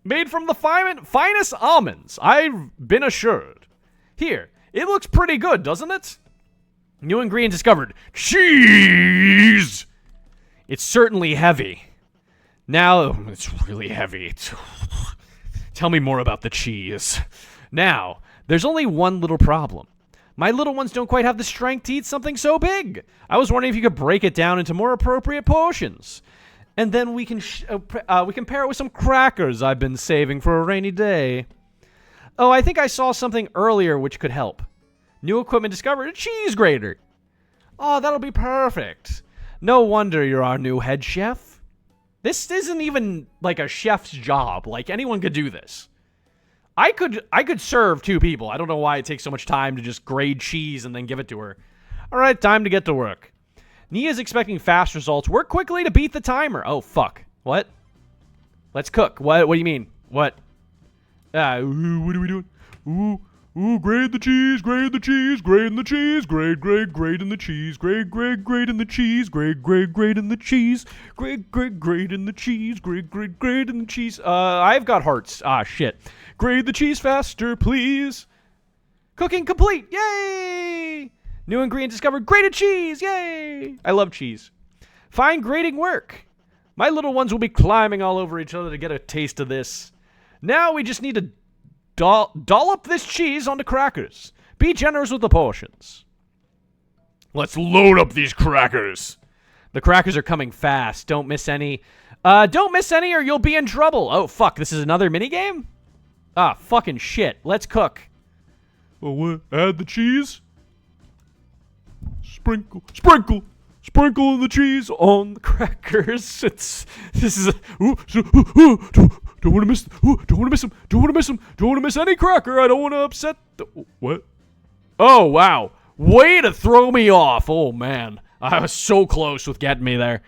Made from the finest almonds, I've been assured. Here, it looks pretty good, doesn't it? New ingredient discovered. Cheese! It's certainly heavy. Now, it's really heavy. Tell me more about the cheese. Now, there's only one little problem. My little ones don't quite have the strength to eat something so big. I was wondering if you could break it down into more appropriate portions. And then we can pair it with some crackers I've been saving for a rainy day. Oh, I think I saw something earlier which could help. New equipment discovered, a cheese grater. Oh, that'll be perfect. No wonder you're our new head chef. This isn't even like a chef's job. Like, anyone could do this. I could serve 2 people. I don't know why it takes so much time to just grate cheese and then give it to her. All right, time to get to work. Nia's expecting fast results. Work quickly to beat the timer. Oh, fuck. What? Let's cook. What do you mean? What? What are we doing? Grate the cheese, grate the cheese, grate in the cheese, grate in the cheese, grate in the cheese, grate in the cheese, grate in the cheese, grate in the cheese. I've got hearts. Ah, shit. Grate the cheese faster, please. Cooking complete. Yay! New ingredient discovered. Grated cheese. Yay! I love cheese. Fine grating work. My little ones will be climbing all over each other to get a taste of this. Now we just need to dollop this cheese onto crackers. Be generous with the portions. Let's load up these crackers. The crackers are coming fast. Don't miss any. Don't miss any or you'll be in trouble. Oh, fuck. This is another minigame? Ah, fucking shit. Let's cook. Oh, what? Add the cheese? Sprinkle the cheese on the crackers. This is Don't want to miss. Don't want to miss him. Don't want to miss him. Don't want to miss any cracker. I don't want to upset. What? Oh, wow. Way to throw me off. Oh, man. I was so close with getting me there.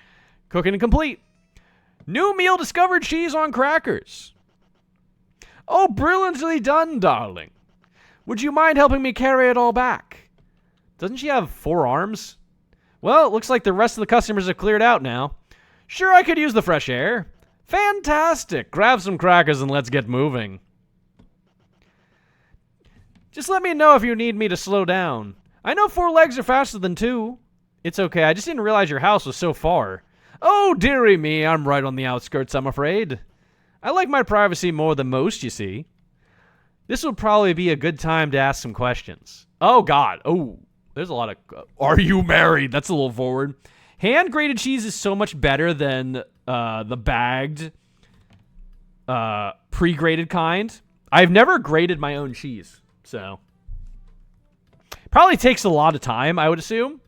Cooking complete. New meal discovered: cheese on crackers. Oh, brilliantly done, darling. Would you mind helping me carry it all back? Doesn't she have 4 arms? Well, it looks like the rest of the customers have cleared out now. Sure, I could use the fresh air. Fantastic. Grab some crackers and let's get moving. Just let me know if you need me to slow down. I know 4 legs are faster than 2. It's okay, I just didn't realize your house was so far. Oh, dearie me, I'm right on the outskirts, I'm afraid. I like my privacy more than most, you see. This would probably be a good time to ask some questions. Oh, God. Oh, there's a lot of... are you married? That's a little forward. Hand-grated cheese is so much better than the bagged, pre-grated kind. I've never grated my own cheese, so... probably takes a lot of time, I would assume.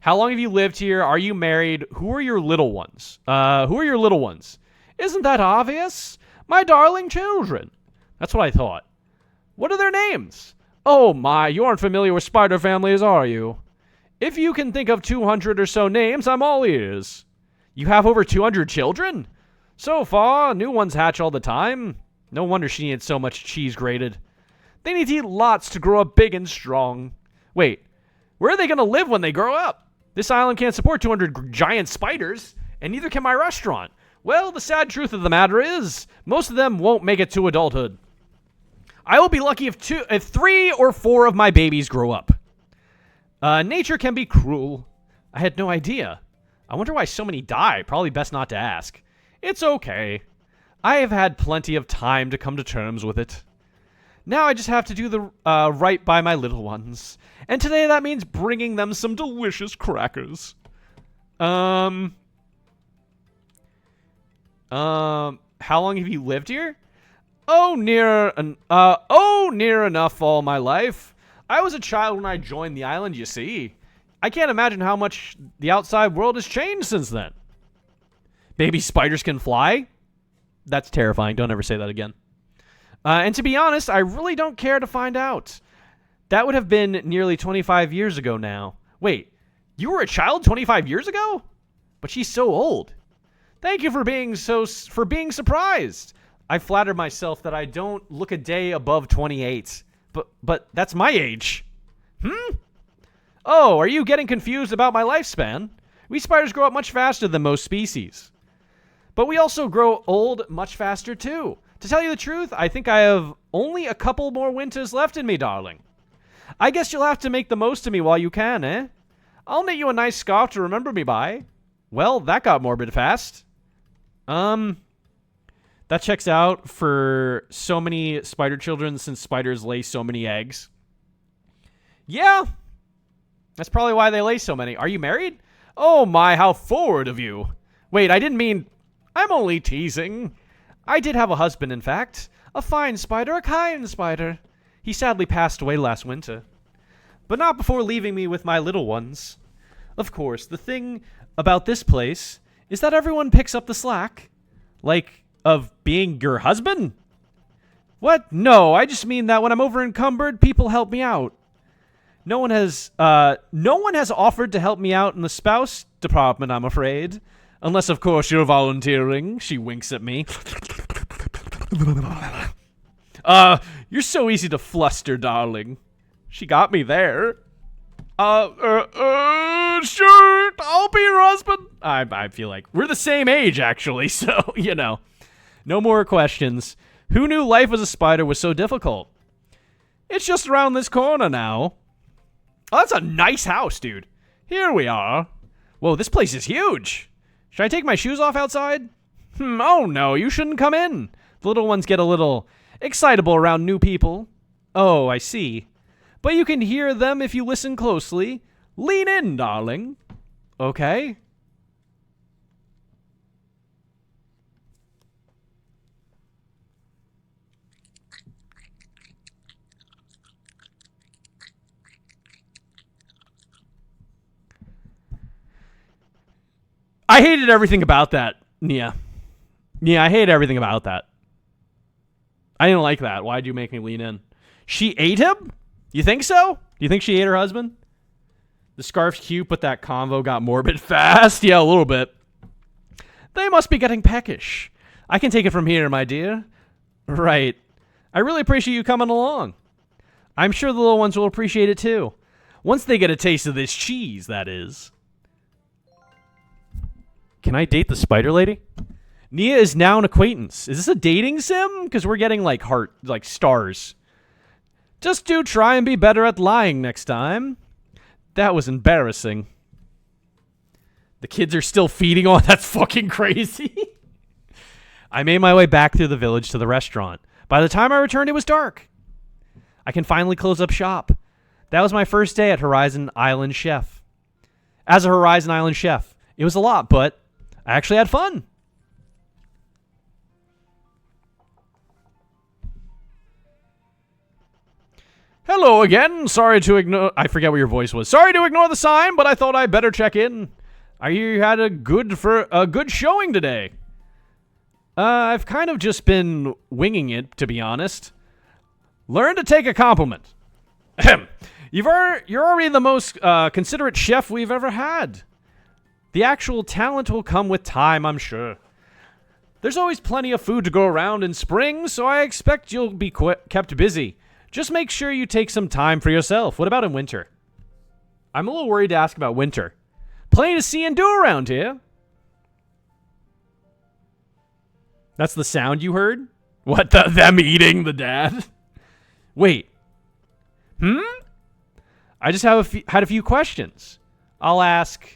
How long have you lived here? Are you married? Who are your little ones? Who are your little ones? Isn't that obvious? My darling children. That's what I thought. What are their names? Oh my, you aren't familiar with spider families, are you? If you can think of 200 or so names, I'm all ears. You have over 200 children? So far, new ones hatch all the time. No wonder she needs so much cheese grated. They need to eat lots to grow up big and strong. Wait, where are they going to live when they grow up? This island can't support 200 giant spiders, and neither can my restaurant. Well, the sad truth of the matter is, most of them won't make it to adulthood. I will be lucky if 3 or 4 of my babies grow up. Nature can be cruel. I had no idea. I wonder why so many die. Probably best not to ask. It's okay. I have had plenty of time to come to terms with it. Now I just have to do the right by my little ones. And today that means bringing them some delicious crackers. How long have you lived here? Near enough all my life. I was a child when I joined the island, you see. I can't imagine how much the outside world has changed since then. Baby spiders can fly? That's terrifying. Don't ever say that again. And to be honest, I really don't care to find out. That would have been nearly 25 years ago now. Wait, you were a child 25 years ago? But she's so old. Thank you for being surprised. I flatter myself that I don't look a day above 28. But that's my age. Oh, are you getting confused about my lifespan? We spiders grow up much faster than most species. But we also grow old much faster too. To tell you the truth, I think I have only a couple more winters left in me, darling. I guess you'll have to make the most of me while you can, eh? I'll knit you a nice scarf to remember me by. Well, that got morbid fast. That checks out for so many spider children since spiders lay so many eggs. Yeah. That's probably why they lay so many. Are you married? Oh my, how forward of you. Wait, I didn't mean... I'm only teasing. I did have a husband, in fact. A fine spider, a kind spider. He sadly passed away last winter. But not before leaving me with my little ones. Of course, the thing about this place is that everyone picks up the slack. Like, of being your husband? What? No, I just mean that when I'm over encumbered, people help me out. No one has offered to help me out in the spouse department, I'm afraid. Unless, of course, you're volunteering. She winks at me. You're so easy to fluster, darling. She got me there. Sure, I'll be your husband. I feel like we're the same age, actually, so, you know. No more questions. Who knew life as a spider was so difficult? It's just around this corner now. Oh, that's a nice house, dude. Here we are. Whoa, this place is huge. Should I take my shoes off outside? Oh no, you shouldn't come in. The little ones get a little excitable around new people. Oh, I see. but you can hear them if you listen closely. Lean in, darling. Okay? I hated everything about that, Nia. Yeah, I hate everything about that. I didn't like that. Why'd you make me lean in? She ate him? You think so? Do you think she ate her husband? The scarf's cute, but that convo got morbid fast. Yeah, a little bit. They must be getting peckish. I can take it from here, my dear. Right. I really appreciate you coming along. I'm sure the little ones will appreciate it too. Once they get a taste of this cheese, that is. Can I date the spider lady? Nia is now an acquaintance. Is this a dating sim? Because we're getting like stars. Just do try and be better at lying next time. That was embarrassing. The kids are still feeding on. That's fucking crazy. I made my way back through the village to the restaurant. By the time I returned, it was dark. I can finally close up shop. That was my first day at Horizon Island Chef. As a Horizon Island Chef, it was a lot, but I actually had fun. Hello again. Sorry to ignore... I forget what your voice was. Sorry to ignore the sign, but I thought I'd better check in. I hear you had a good showing today. I've kind of just been winging it, to be honest. Learn to take a compliment. You're already the most considerate chef we've ever had. The actual talent will come with time, I'm sure. There's always plenty of food to go around in spring, so I expect you'll be kept busy. Just make sure you take some time for yourself. What about in winter? I'm a little worried to ask about winter. Plenty to see and do around here. That's the sound you heard? What, them eating the dad? Wait. I just had a few questions. I'll ask,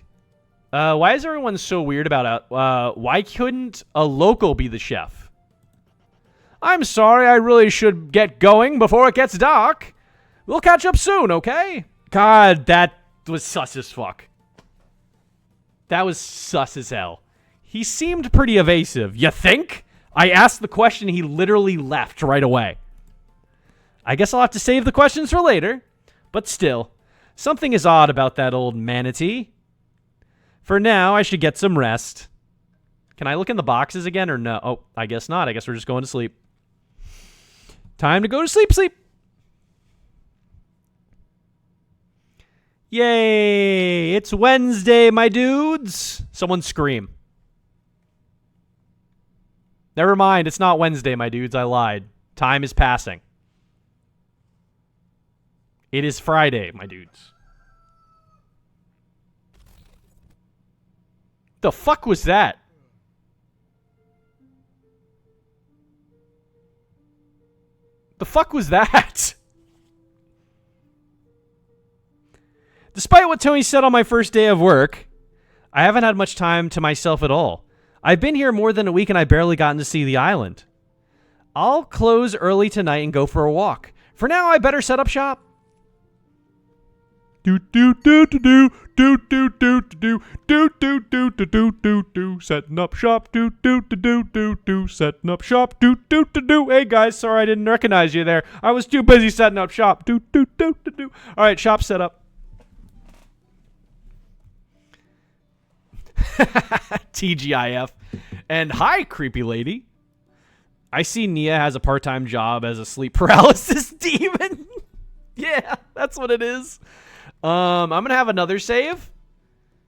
why is everyone so weird about why couldn't a local be the chef? I'm sorry, I really should get going before it gets dark. We'll catch up soon, okay? God, that was sus as fuck. That was sus as hell. He seemed pretty evasive. You think? I asked the question, he literally left right away. I guess I'll have to save the questions for later. But still, something is odd about that old manatee. For now, I should get some rest. Can I look in the boxes again or no? Oh, I guess not. I guess we're just going to sleep. Time to go to sleep. Yay! It's Wednesday, my dudes. Someone scream. Never mind, it's not Wednesday, my dudes. I lied. Time is passing. It is Friday, my dudes. The fuck was that? The fuck was that? Despite what Tony said on my first day of work, I haven't had much time to myself at all. I've been here more than a week and I barely gotten to see the island. I'll close early tonight and go for a walk. For now, I better set up shop. Setting up shop. Setting up shop. Hey guys, sorry I didn't recognize you there. I was too busy setting up shop. All right, shop set up. TGIF. And hi, creepy lady. I see Nia has a part-time job as a sleep paralysis demon. Yeah, that's what it is. I'm going to have another save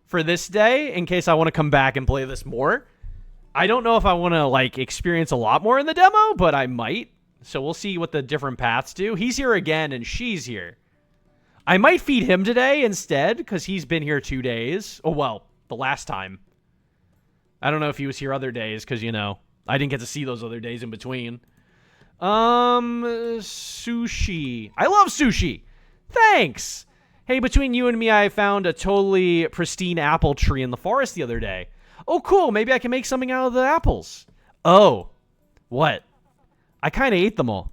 for this day in case I want to come back and play this more. I don't know if I want to like experience a lot more in the demo, but I might. So we'll see what the different paths do. He's here again and she's here. I might feed him today instead because he's been here 2 days. Oh, well, the last time. I don't know if he was here other days because, you know, I didn't get to see those other days in between. Sushi. I love sushi. Thanks. Hey, between you and me, I found a totally pristine apple tree in the forest the other day. Oh, cool. Maybe I can make something out of the apples. Oh. What? I kind of ate them all.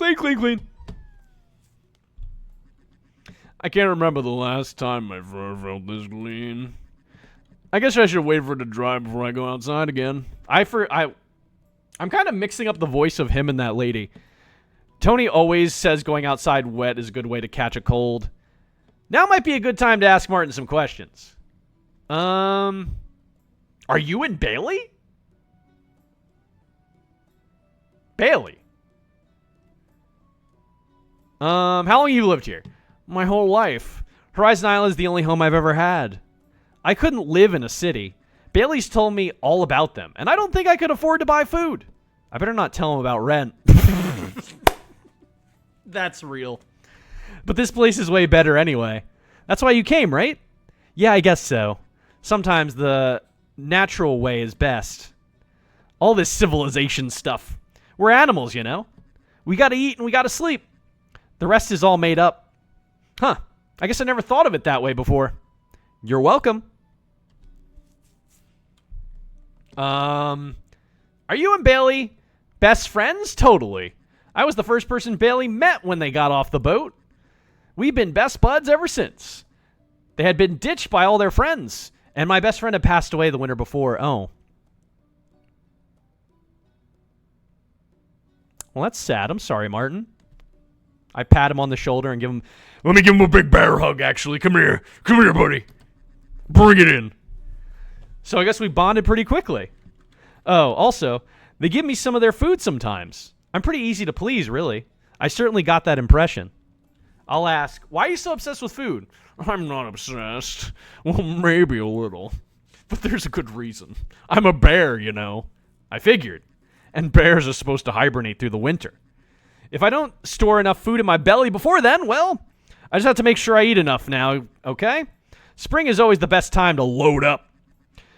Clean, clean, clean. I can't remember the last time my fur felt this clean. I guess I should wait for it to dry before I go outside again. I'm kind of mixing up the voice of him and that lady. Tony always says going outside wet is a good way to catch a cold. Now might be a good time to ask Martin some questions. Are you and Bailey? Bailey? How long have you lived here? My whole life. Horizon Island is the only home I've ever had. I couldn't live in a city. Bailey's told me all about them, and I don't think I could afford to buy food. I better not tell him about rent. That's real. But this place is way better anyway. That's why you came, right? Yeah, I guess so. Sometimes the natural way is best. All this civilization stuff. We're animals, you know? We gotta eat and we gotta sleep. The rest is all made up. Huh. I guess I never thought of it that way before. You're welcome. Are you and Bailey best friends? Totally. I was the first person Bailey met when they got off the boat. We've been best buds ever since. They had been ditched by all their friends, and my best friend had passed away the winter before. Oh. Well, that's sad. I'm sorry, Martin. I pat him on the shoulder and give him... Let me give him a big bear hug, actually. Come here. Come here, buddy. Bring it in. So I guess we bonded pretty quickly. Oh, also, they give me some of their food sometimes. I'm pretty easy to please, really. I certainly got that impression. I'll ask, why are you so obsessed with food? I'm not obsessed. Well, maybe a little. But there's a good reason. I'm a bear, you know. I figured. And bears are supposed to hibernate through the winter. If I don't store enough food in my belly before then, well, I just have to make sure I eat enough now, okay? Spring is always the best time to load up.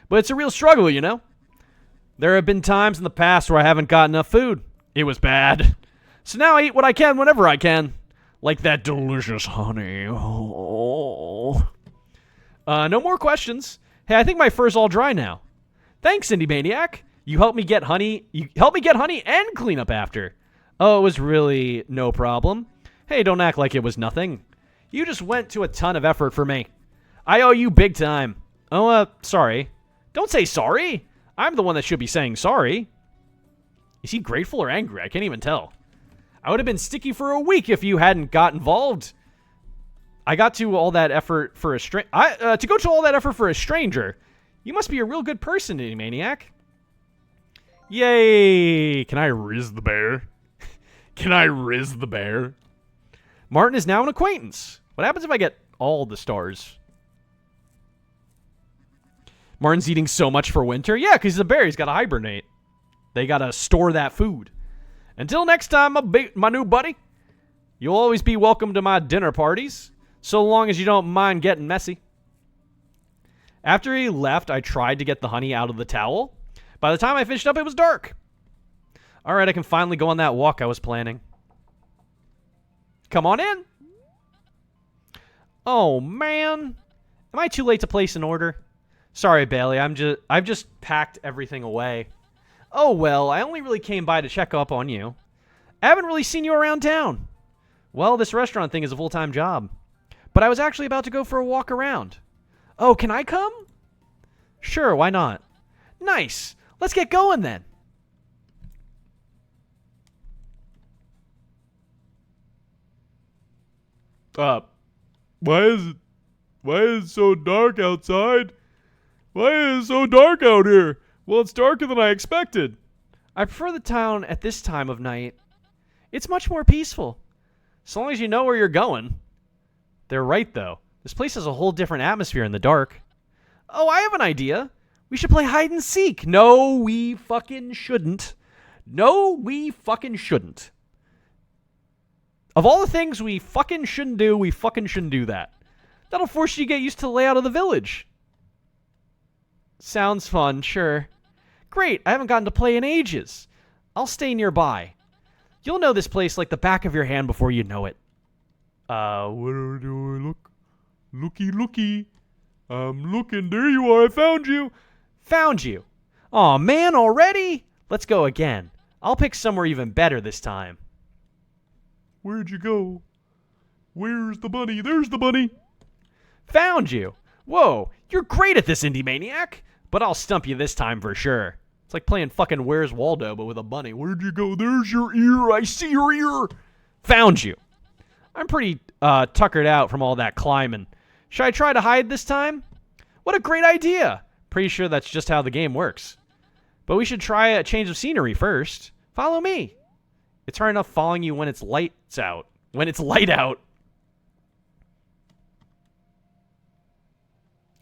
But it's a real struggle, you know? There have been times in the past where I haven't got enough food. It was bad. So now I eat what I can whenever I can. Like that delicious honey. Oh. No more questions. Hey, I think my fur's all dry now. Thanks, Indie Maniac. You helped me get honey. You helped me get honey and clean up after. Oh, it was really no problem. Hey, don't act like it was nothing. You just went to a ton of effort for me. I owe you big time. Oh, sorry. Don't say sorry. I'm the one that should be saying sorry. Is he grateful or angry? I can't even tell. I would have been sticky for a week if you hadn't got involved. I got to all that effort for a to go to all that effort for a stranger. You must be a real good person, Indie Maniac. Yay! Can I riz the bear? Can I riz the bear? Martin is now an acquaintance. What happens if I get all the stars? Martin's eating so much for winter? Yeah, because he's a bear. He's got to hibernate. They got to store that food. Until next time, my new buddy, you'll always be welcome to my dinner parties, so long as you don't mind getting messy. After he left, I tried to get the honey out of the towel. By the time I finished up, it was dark. All right, I can finally go on that walk I was planning. Come on in. Oh, man. Am I too late to place an order? Sorry, Bailey. I've just packed everything away. Oh, well, I only really came by to check up on you. I haven't really seen you around town. Well, this restaurant thing is a full-time job. But I was actually about to go for a walk around. Oh, can I come? Sure, why not? Nice. Let's get going then. Why is it so dark outside? Why is it so dark out here? Well, it's darker than I expected. I prefer the town at this time of night. It's much more peaceful. So long as you know where you're going. They're right, though. This place has a whole different atmosphere in the dark. Oh, I have an idea. We should play hide and seek. No, we fucking shouldn't. No, we fucking shouldn't. Of all the things we fucking shouldn't do, we fucking shouldn't do that. That'll force you to get used to the layout of the village. Sounds fun, sure. Great, I haven't gotten to play in ages. I'll stay nearby. You'll know this place like the back of your hand before you know it. Where do I look? Looky. I'm looking. There you are. I found you. Found you. Aw, man, already? Let's go again. I'll pick somewhere even better this time. Where'd you go? Where's the bunny? There's the bunny. Found you. Whoa, you're great at this, Indie Maniac. But I'll stump you this time for sure. It's like playing fucking Where's Waldo, but with a bunny. Where'd you go? There's your ear. I see your ear. Found you. I'm pretty tuckered out from all that climbing. Should I try to hide this time? What a great idea. Pretty sure that's just how the game works. But we should try a change of scenery first. Follow me. It's hard enough following you when it's lights out. When it's light out.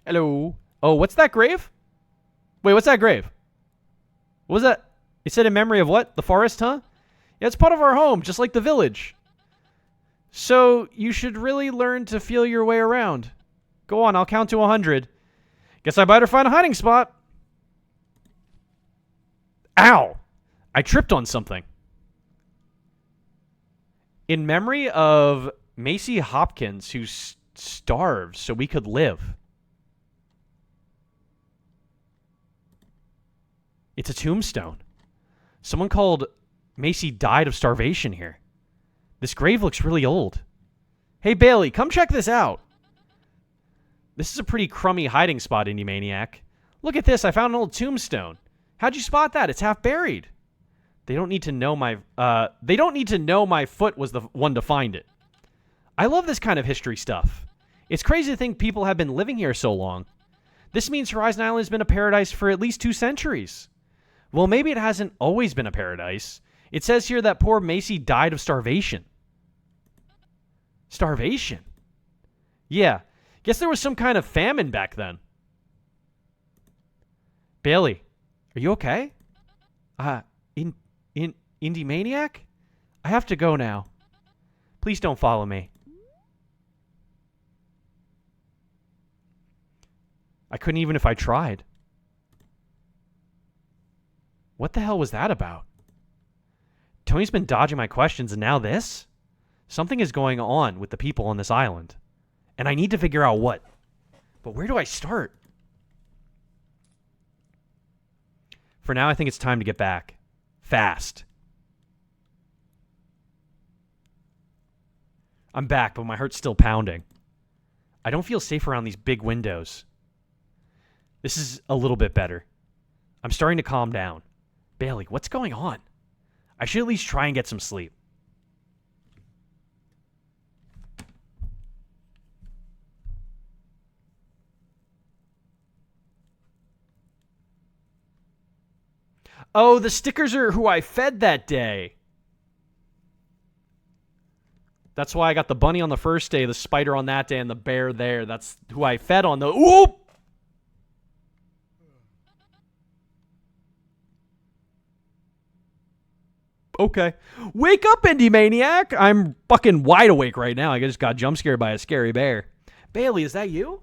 Hello. Oh, what's that grave? Wait, what's that grave? What was that? It said in memory of what? The forest, huh? Yeah, it's part of our home, just like the village. So you should really learn to feel your way around. Go on, I'll count to 100. Guess I better find a hiding spot. Ow! I tripped on something. In memory of Macy Hopkins, who starved so we could live. It's a tombstone. Someone called Macy died of starvation here. This grave looks really old. Hey, Bailey, come check this out. This is a pretty crummy hiding spot, Indie Maniac. Look at this. I found an old tombstone. How'd you spot that? It's half buried. They don't need to know my foot was the one to find it. I love this kind of history stuff. It's crazy to think people have been living here so long. This means Horizon Island has been a paradise for at least 2 centuries. Well, maybe it hasn't always been a paradise. It says here that poor Macy died of starvation. Starvation? Yeah. Guess there was some kind of famine back then. Bailey, are you okay? Indie Maniac? I have to go now. Please don't follow me. I couldn't even if I tried. What the hell was that about? Tony's been dodging my questions and now this? Something is going on with the people on this island. And I need to figure out what. But where do I start? For now, I think it's time to get back. Fast. I'm back, but my heart's still pounding. I don't feel safe around these big windows. This is a little bit better. I'm starting to calm down. Bailey, what's going on? I should at least try and get some sleep. Oh, the stickers are who I fed that day. That's why I got the bunny on the first day, the spider on that day, and the bear there. That's who I fed on the... Oop! Okay. Wake up, Indie Maniac! I'm fucking wide awake right now. I just got jump scared by a scary bear. Bailey, is that you?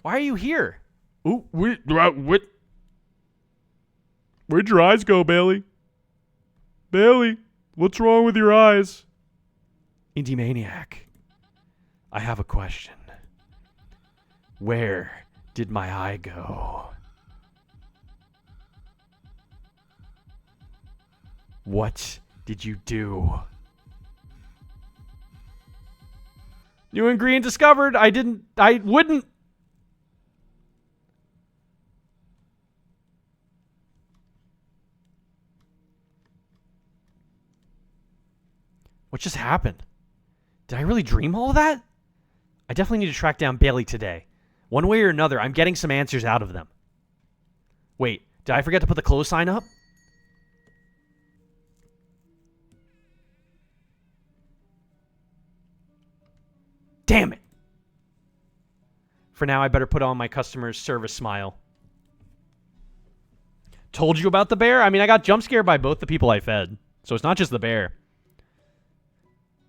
Why are you here? Ooh, what? Where'd your eyes go, Bailey? Bailey, what's wrong with your eyes? Indie Maniac, I have a question. Where did my eye go? What did you do? New ingredient discovered. I wouldn't. What just happened? Did I really dream all of that? I definitely need to track down Bailey today. One way or another, I'm getting some answers out of them. Wait, did I forget to put the close sign up? Damn it. For now, I better put on my customer service smile. Told you about the bear? I mean, I got jump scared by both the people I fed. So it's not just the bear.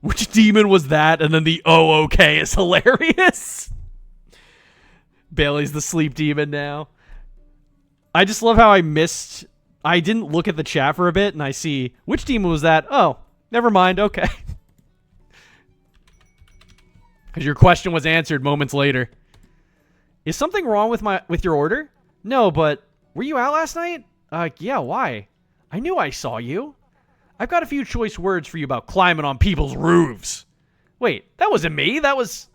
Which demon was that? And then the oh, okay is hilarious. Bailey's the sleep demon now. I just love how I didn't look at the chat for a bit, and I see, which demon was that? Oh, never mind, okay. Because your question was answered moments later. Is something wrong with your order? No, but were you out last night? Yeah, why? I knew I saw you. I've got a few choice words for you about climbing on people's roofs. Wait, that wasn't me. That was...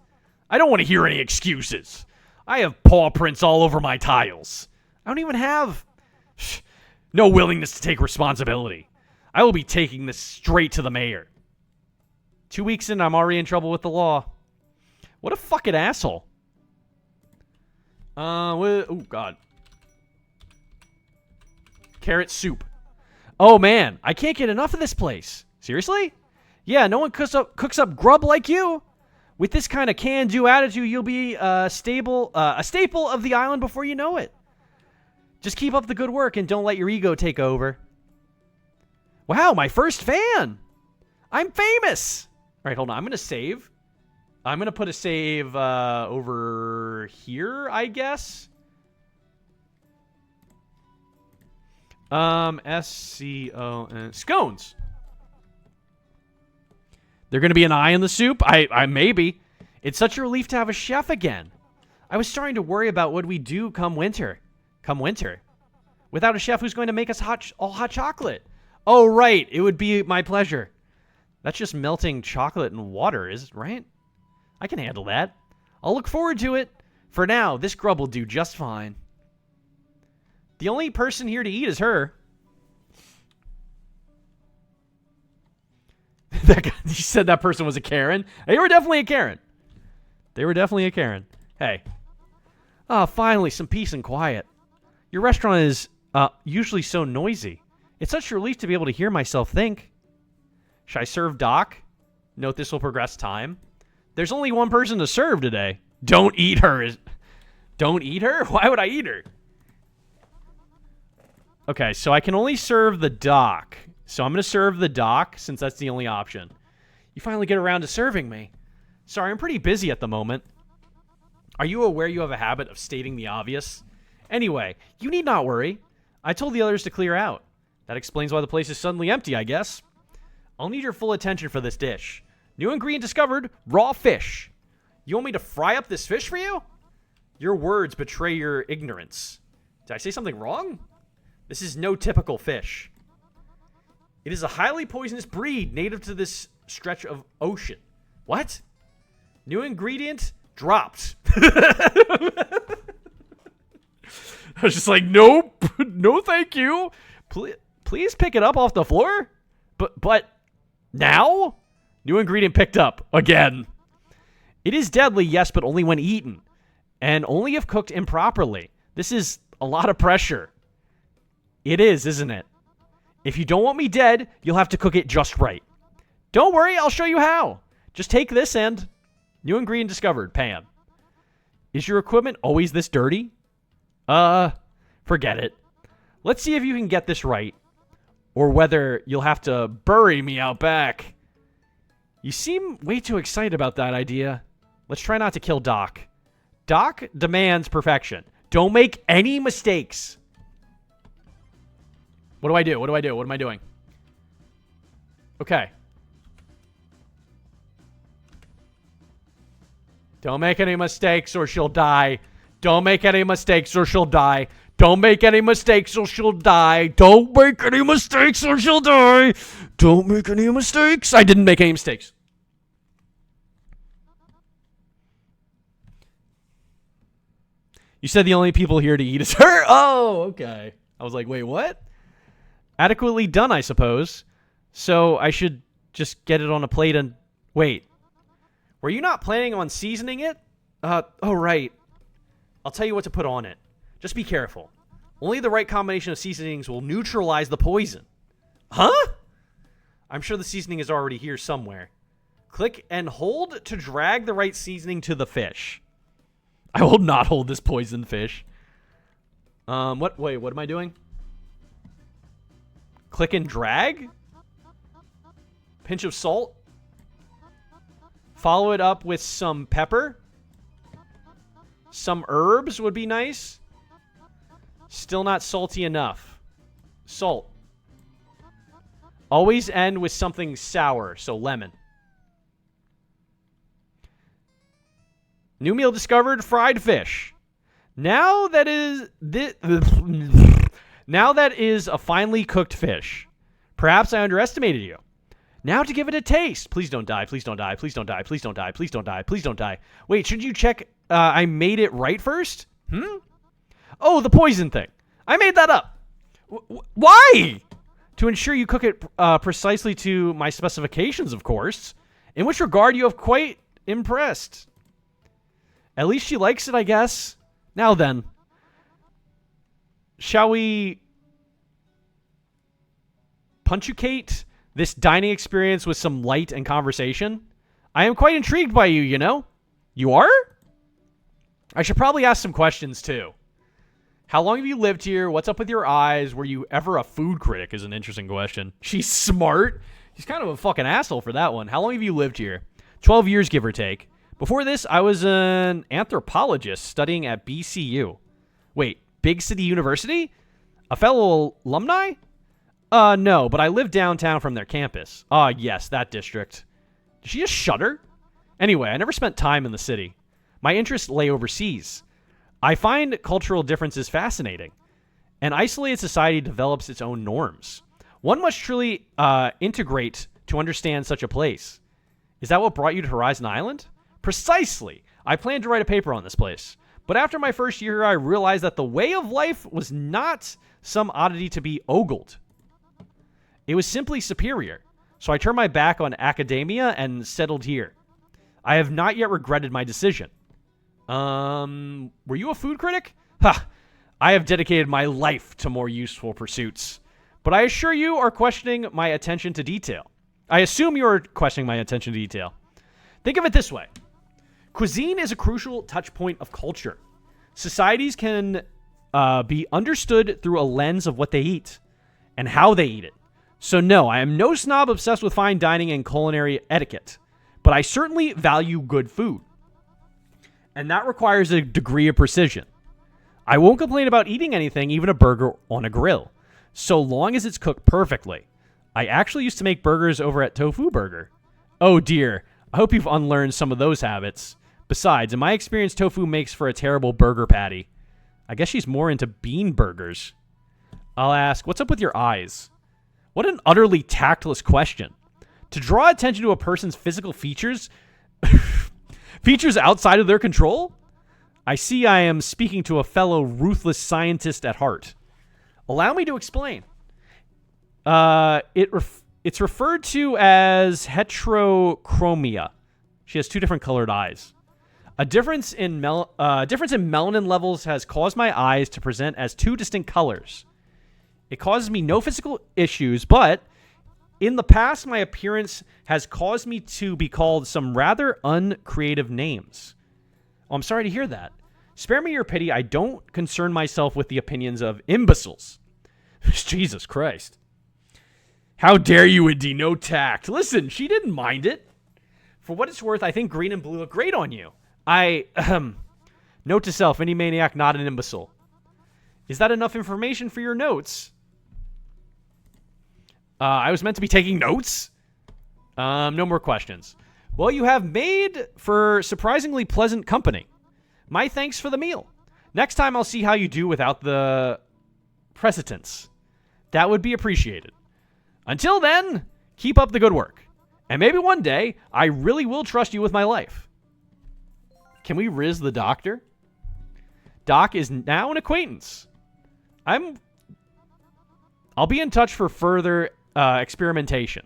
I don't want to hear any excuses. I have paw prints all over my tiles. I don't even have... no willingness to take responsibility. I will be taking this straight to the mayor. 2 weeks in, I'm already in trouble with the law. What a fucking asshole. Oh, God. Carrot soup. Oh, man. I can't get enough of this place. Seriously? Yeah, no one cooks up grub like you. With this kind of can-do attitude, you'll be a staple of the island before you know it. Just keep up the good work and don't let your ego take over. Wow, my first fan. I'm famous. All right, hold on. I'm going to save. I'm going to put a save over here, I guess. S-C-O-N. Scones. They're going to be an eye in the soup? I maybe. It's such a relief to have a chef again. I was starting to worry about what we do come winter. Without a chef who's going to make us all hot chocolate. Oh, right. It would be my pleasure. That's just melting chocolate and water, right? I can handle that. I'll look forward to it. For now, this grub will do just fine. The only person here to eat is her. You said that person was a Karen? They were definitely a Karen. Hey. Oh, finally, some peace and quiet. Your restaurant is usually so noisy. It's such a relief to be able to hear myself think. Should I serve Doc? Note this will progress time. There's only one person to serve today. Don't eat her. Don't eat her? Why would I eat her? Okay, so I can only serve the Doc. So I'm going to serve the Doc since that's the only option. You finally get around to serving me. Sorry, I'm pretty busy at the moment. Are you aware you have a habit of stating the obvious? Anyway, you need not worry. I told the others to clear out. That explains why the place is suddenly empty, I guess. I'll need your full attention for this dish. New ingredient discovered, raw fish. You want me to fry up this fish for you? Your words betray your ignorance. Did I say something wrong? This is no typical fish. It is a highly poisonous breed native to this stretch of ocean. What? New ingredient dropped. I was just like, nope. No, thank you. Please pick it up off the floor. But now? New ingredient picked up. Again. It is deadly, yes, but only when eaten. And only if cooked improperly. This is a lot of pressure. It is, isn't it? If you don't want me dead, you'll have to cook it just right. Don't worry, I'll show you how. Just take this and... New ingredient discovered, pan. Is your equipment always this dirty? Forget it. Let's see if you can get this right. Or whether you'll have to bury me out back. You seem way too excited about that idea. Let's try not to kill Doc. Doc demands perfection. Don't make any mistakes. What do I do? What am I doing? Okay. Don't make any mistakes or she'll die. Don't make any mistakes or she'll die. Don't make any mistakes or she'll die. Don't make any mistakes or she'll die. Don't make any mistakes. I didn't make any mistakes. You said the only people here to eat is her? Oh, okay. I was like, wait, what? Adequately done, I suppose. So I should just get it on a plate and... Wait. Were you not planning on seasoning it? Oh, right. I'll tell you what to put on it. Just be careful. Only the right combination of seasonings will neutralize the poison. Huh? I'm sure the seasoning is already here somewhere. Click and hold to drag the right seasoning to the fish. I will not hold this poisoned fish. Wait, what am I doing? Click and drag? Pinch of salt? Follow it up with some pepper? Some herbs would be nice. Still not salty enough. Salt. Always end with something sour, so lemon. New meal discovered, fried fish. Now that is a finely cooked fish. Perhaps I underestimated you. Now to give it a taste. Please don't die. Please don't die. Please don't die. Please don't die. Please don't die. Please don't die. Wait, should you check I made it right first? Oh, the poison thing. I made that up. Why? To ensure you cook it precisely to my specifications, of course. In which regard you have quite impressed. At least she likes it, I guess. Now then. Shall we punctuate this dining experience with some light and conversation? I am quite intrigued by you, you know? You are? I should probably ask some questions, too. How long have you lived here? What's up with your eyes? Were you ever a food critic is an interesting question. She's smart. She's kind of a fucking asshole for that one. How long have you lived here? 12 years, give or take. Before this, I was an anthropologist studying at BCU. Wait, Big City University? A fellow alumni? No, but I live downtown from their campus. Yes, that district. Did she just shudder? Anyway, I never spent time in the city. My interests lay overseas. I find cultural differences fascinating. An isolated society develops its own norms. One must truly integrate to understand such a place. Is that what brought you to Horizon Island? Precisely. I planned to write a paper on this place. But after my first year here, I realized that the way of life was not some oddity to be ogled. It was simply superior. So I turned my back on academia and settled here. I have not yet regretted my decision. Were you a food critic? Ha! I have dedicated my life to more useful pursuits. But I assure you are questioning my attention to detail. I assume you are questioning my attention to detail. Think of it this way. Cuisine is a crucial touch point of culture. Societies can be understood through a lens of what they eat and how they eat it. So no, I am no snob obsessed with fine dining and culinary etiquette, but I certainly value good food. And that requires a degree of precision. I won't complain about eating anything, even a burger on a grill, so long as it's cooked perfectly. I actually used to make burgers over at Tofu Burger. Oh dear, I hope you've unlearned some of those habits. Besides, in my experience, tofu makes for a terrible burger patty. I guess she's more into bean burgers. I'll ask, what's up with your eyes? What an utterly tactless question. To draw attention to a person's physical features, features outside of their control? I see I am speaking to a fellow ruthless scientist at heart. Allow me to explain. It's referred to as heterochromia. She has two different colored eyes. A difference in melanin levels has caused my eyes to present as two distinct colors. It causes me no physical issues, but in the past, my appearance has caused me to be called some rather uncreative names. Oh, I'm sorry to hear that. Spare me your pity. I don't concern myself with the opinions of imbeciles. Jesus Christ. How dare you, Indy? No tact. Listen, she didn't mind it. For what it's worth, I think green and blue look great on you. Note to self, any maniac, not an imbecile. Is that enough information for your notes? I was meant to be taking notes? No more questions. Well, you have made for surprisingly pleasant company. My thanks for the meal. Next time I'll see how you do without the precedence. That would be appreciated. Until then, keep up the good work. And maybe one day, I really will trust you with my life. Can we riz the doctor? Doc is now an acquaintance. I'll be in touch for further experimentation.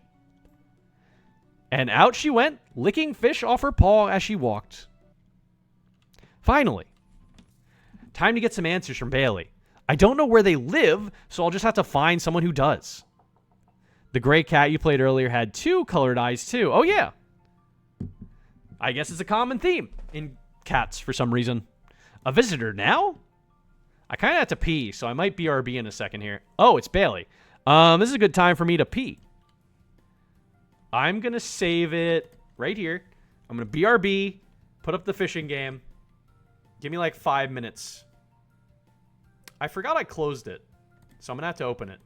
And out she went, licking fish off her paw as she walked. Finally, time to get some answers from Bailey. I don't know where they live, so I'll just have to find someone who does. The gray cat you played earlier had two colored eyes, too. Oh, yeah. I guess it's a common theme in cats for some reason. A visitor now? I kind of have to pee, so I might BRB in a second here. Oh, it's Bailey. This is a good time for me to pee. I'm going to save it right here. I'm going to BRB, put up the fishing game. Give me like 5 minutes. I forgot I closed it, so I'm going to have to open it.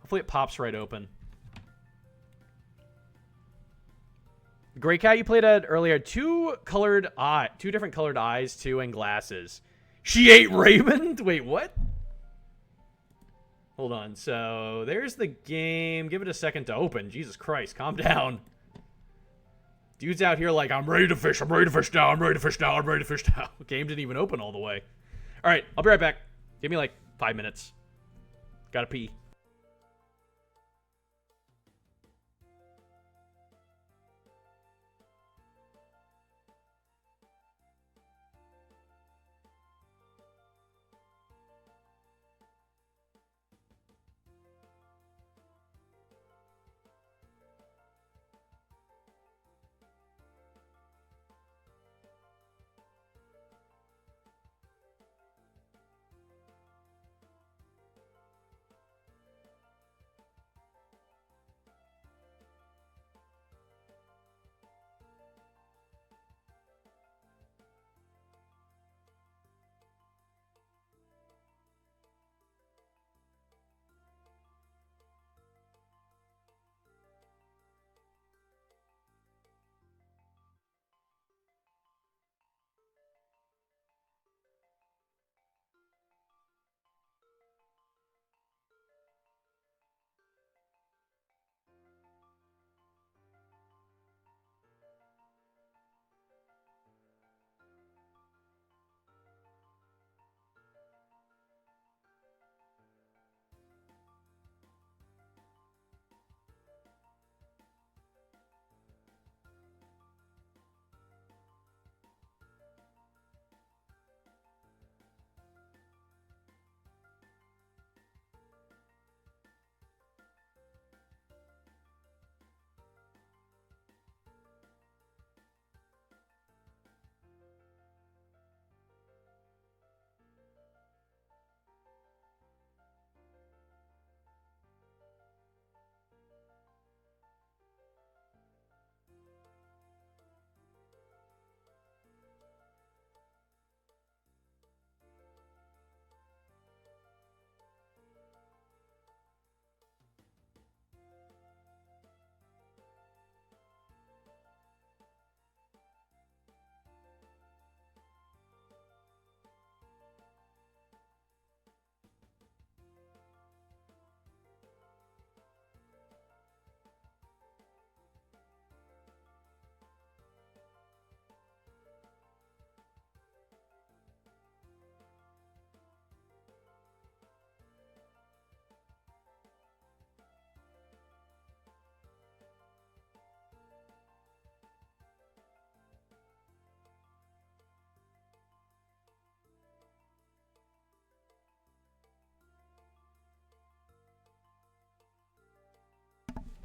Hopefully it pops right open. The gray cat you played at earlier had two different colored eyes, too, and glasses. She ate Raymond? Wait, what? Hold on. So there's the game. Give it a second to open. Jesus Christ, calm down. Dude's out here like, I'm ready to fish. I'm ready to fish now. I'm ready to fish now. I'm ready to fish now. Game didn't even open all the way. All right, I'll be right back. Give me like 5 minutes. Gotta pee.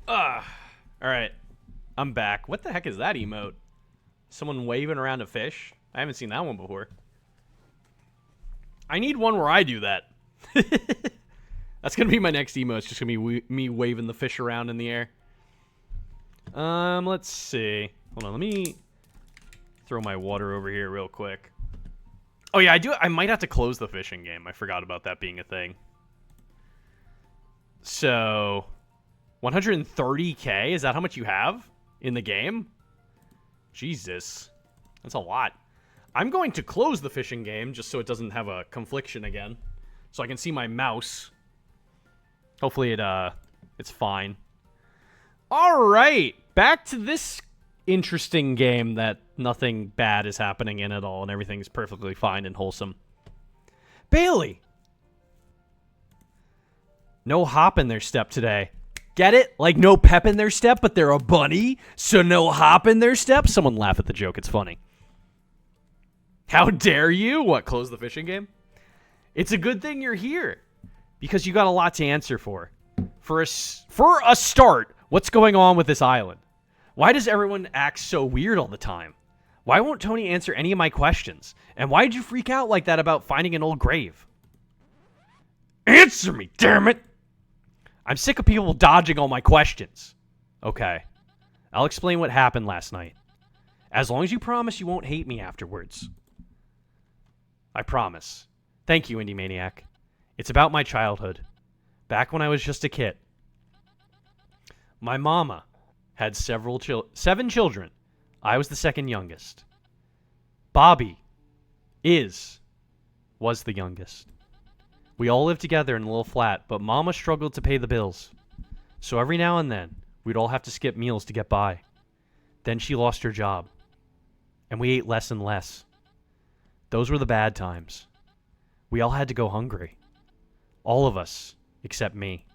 All right, I'm back. What the heck is that emote? Someone waving around a fish? I haven't seen that one before. I need one where I do that. That's gonna be my next emote. It's just gonna be me waving the fish around in the air. Let's see. Hold on, let me throw my water over here real quick. Oh yeah, I might have to close the fishing game. I forgot about that being a thing. So, 130K? Is that how much you have in the game? Jesus. That's a lot. I'm going to close the fishing game just so it doesn't have a confliction again. So I can see my mouse. Hopefully it's fine. All right. Back to this interesting game that nothing bad is happening in at all and everything's perfectly fine and wholesome. Bailey! No hop in their step today. Get it? Like no pep in their step, but they're a bunny, so no hop in their step? Someone laugh at the joke. It's funny. How dare you? What, close the fishing game? It's a good thing you're here because you got a lot to answer for. For a start, what's going on with this island? Why does everyone act so weird all the time? Why won't Tony answer any of my questions? And why did you freak out like that about finding an old grave? Answer me, damn it! I'm sick of people dodging all my questions. Okay. I'll explain what happened last night. As long as you promise you won't hate me afterwards. I promise. Thank you, Indie Maniac. It's about my childhood. Back when I was just a kid. My mama had 7 children. I was the second youngest. Bobby was the youngest. We all lived together in a little flat, but Mama struggled to pay the bills. So every now and then, we'd all have to skip meals to get by. Then she lost her job, and we ate less and less. Those were the bad times. We all had to go hungry. All of us, except me.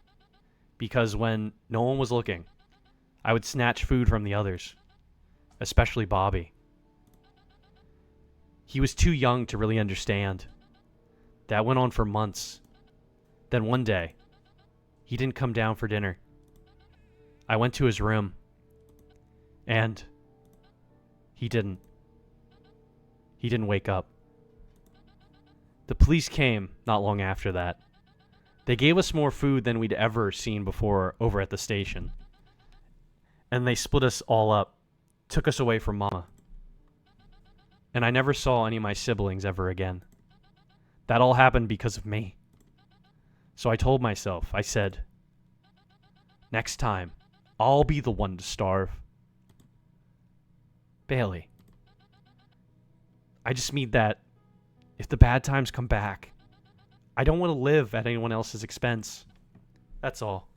Because when no one was looking, I would snatch food from the others, especially Bobby. He was too young to really understand. That went on for months. Then one day, he didn't come down for dinner. I went to his room, and he didn't wake up. The police came not long after that. They gave us more food than we'd ever seen before over at the station. And they split us all up, took us away from Mama. And I never saw any of my siblings ever again. That all happened because of me. So I told myself, I said, next time, I'll be the one to starve. Bailey, I just mean that if the bad times come back, I don't want to live at anyone else's expense. That's all.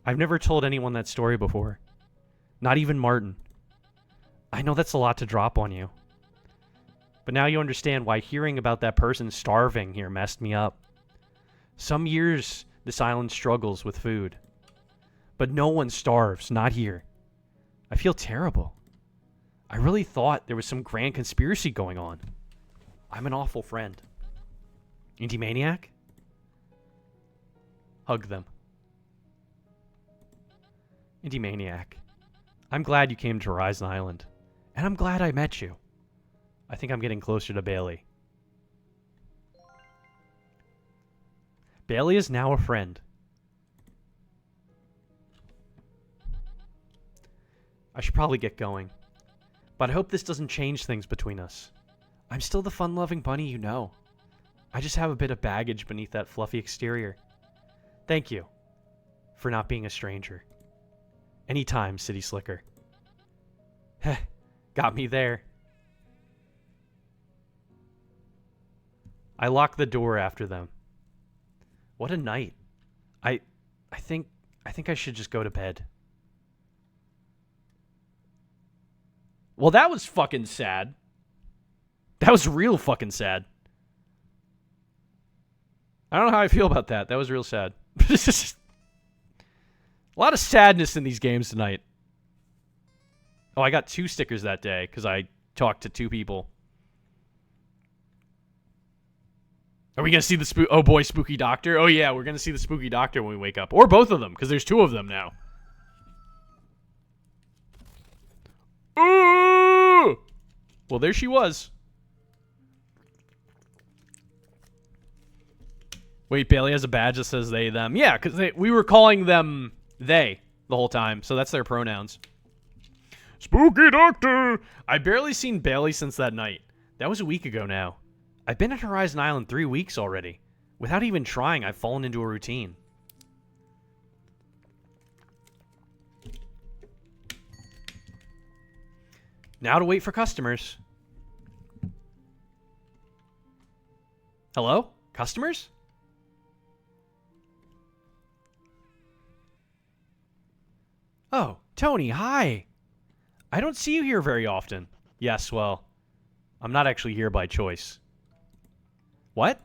I've never told anyone that story before. Not even Martin. I know that's a lot to drop on you. But now you understand why hearing about that person starving here messed me up. Some years, this island struggles with food. But no one starves, not here. I feel terrible. I really thought there was some grand conspiracy going on. I'm an awful friend. Indie Maniac? Hug them. Indie Maniac, I'm glad you came to Horizon Island. And I'm glad I met you. I think I'm getting closer to Bailey. Bailey is now a friend. I should probably get going. But I hope this doesn't change things between us. I'm still the fun-loving bunny you know. I just have a bit of baggage beneath that fluffy exterior. Thank you for not being a stranger. Anytime, City Slicker. Heh, got me there. I locked the door after them. What a night. I think I should just go to bed. Well, that was fucking sad. That was real fucking sad. I don't know how I feel about that. That was real sad. A lot of sadness in these games tonight. Oh, I got 2 stickers that day because I talked to 2 people. Are we going to see the oh boy, spooky doctor? Oh yeah, we're going to see the spooky doctor when we wake up. Or both of them, because there's 2 of them now. Ooh! Well, there she was. Wait, Bailey has a badge that says they, them. Yeah, because we were calling them they the whole time, so that's their pronouns. Spooky doctor! I barely seen Bailey since that night. That was a week ago now. I've been at Horizon Island 3 weeks already. Without even trying, I've fallen into a routine. Now to wait for customers. Hello? Customers? Oh, Tony, hi. I don't see you here very often. Yes, well, I'm not actually here by choice. What?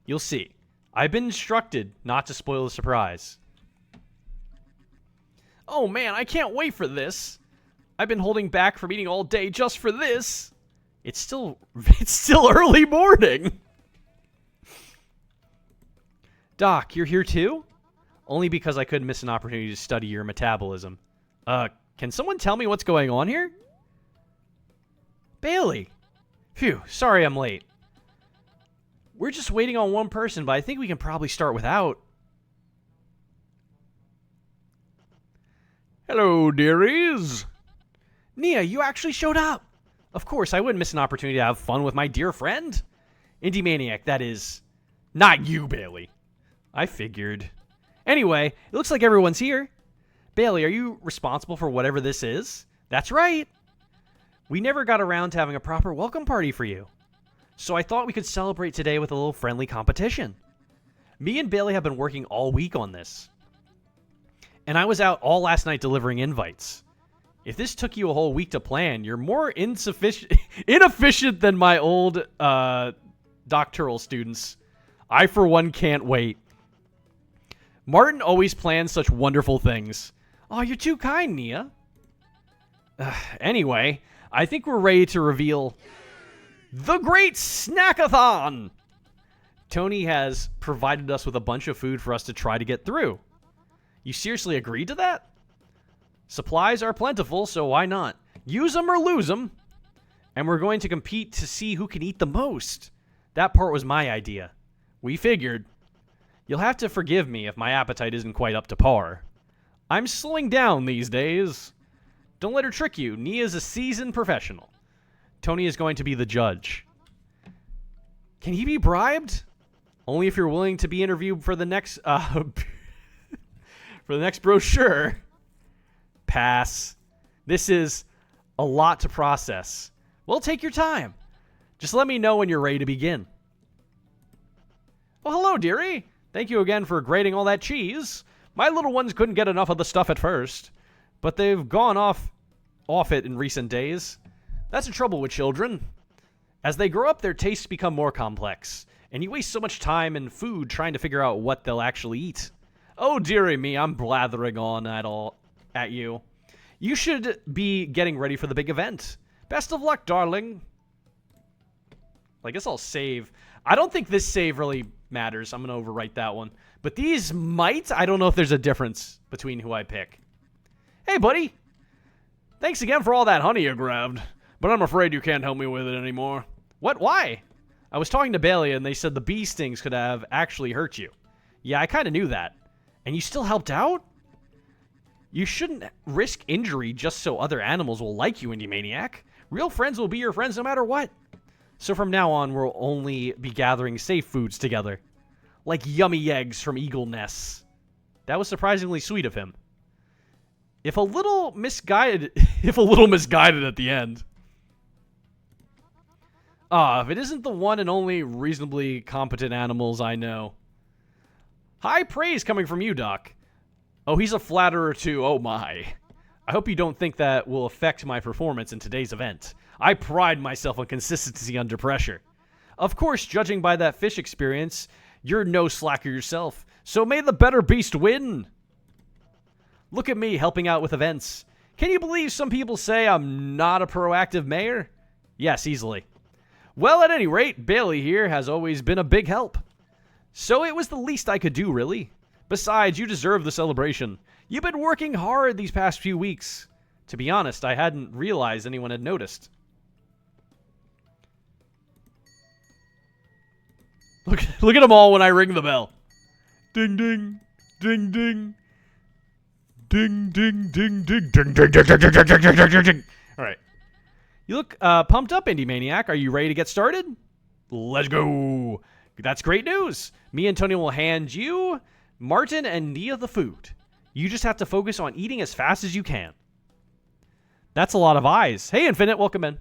You'll see. I've been instructed not to spoil the surprise. Oh man, I can't wait for this. I've been holding back from eating all day just for this. It's still early morning. Doc, you're here too? Only because I couldn't miss an opportunity to study your metabolism. Can someone tell me what's going on here? Bailey. Phew, sorry I'm late. We're just waiting on one person, but I think we can probably start without. Hello, dearies. Nia, you actually showed up. Of course, I wouldn't miss an opportunity to have fun with my dear friend. Indie Maniac, that is. Not you, Bailey. I figured. Anyway, it looks like everyone's here. Bailey, are you responsible for whatever this is? That's right. We never got around to having a proper welcome party for you. So I thought we could celebrate today with a little friendly competition. Me and Bailey have been working all week on this. And I was out all last night delivering invites. If this took you a whole week to plan, you're more inefficient than my old doctoral students. I, for one, can't wait. Martin always plans such wonderful things. Oh, you're too kind, Nia. Anyway, I think we're ready to reveal the Great Snackathon. Tony has provided us with a bunch of food for us to try to get through. You seriously agreed to that? Supplies are plentiful, so why not? Use them or lose them. And we're going to compete to see who can eat the most. That part was my idea. We figured. You'll have to forgive me if my appetite isn't quite up to par. I'm slowing down these days. Don't let her trick you. Nia's a seasoned professional. Tony is going to be the judge. Can he be bribed? Only if you're willing to be interviewed for the next for the next brochure. Pass. This is a lot to process. Well, take your time. Just let me know when you're ready to begin. Well, hello, dearie. Thank you again for grating all that cheese. My little ones couldn't get enough of the stuff at first, but they've gone off it in recent days. That's the trouble with children. As they grow up, their tastes become more complex, and you waste so much time and food trying to figure out what they'll actually eat. Oh, dearie me, I'm blathering on at you. You should be getting ready for the big event. Best of luck, darling. I guess I'll save. I don't think this save really matters. I'm going to overwrite that one. But these might. I don't know if there's a difference between who I pick. Hey, buddy. Thanks again for all that honey you grabbed. But I'm afraid you can't help me with it anymore. What? Why? I was talking to Bailey and they said the bee stings could have actually hurt you. Yeah, I kind of knew that. And you still helped out? You shouldn't risk injury just so other animals will like you, Indie Maniac. Real friends will be your friends no matter what. So from now on, we'll only be gathering safe foods together. Like yummy eggs from eagle nests. That was surprisingly sweet of him. If a little misguided at the end. If it isn't the one and only reasonably competent animals I know. High praise coming from you, Doc. Oh, he's a flatterer too, oh my. I hope you don't think that will affect my performance in today's event. I pride myself on consistency under pressure. Of course, judging by that fish experience, you're no slacker yourself, so may the better beast win. Look at me helping out with events. Can you believe some people say I'm not a proactive mayor? Yes, easily. Well, at any rate, Bailey here has always been a big help. So it was the least I could do, really. Besides, you deserve the celebration. You've been working hard these past few weeks. To be honest, I hadn't realized anyone had noticed. Look at them all when I ring the bell. Ding, ding, ding, ding. Ding, ding, ding, ding, ding, ding, ding, ding, ding, ding, ding, ding, ding, ding. All right. You look pumped up, Indie Maniac. Are you ready to get started? Let's go. That's great news. Me and Tony will hand you, Martin, and Nia the food. You just have to focus on eating as fast as you can. That's a lot of eyes. Hey, Infinite, welcome in.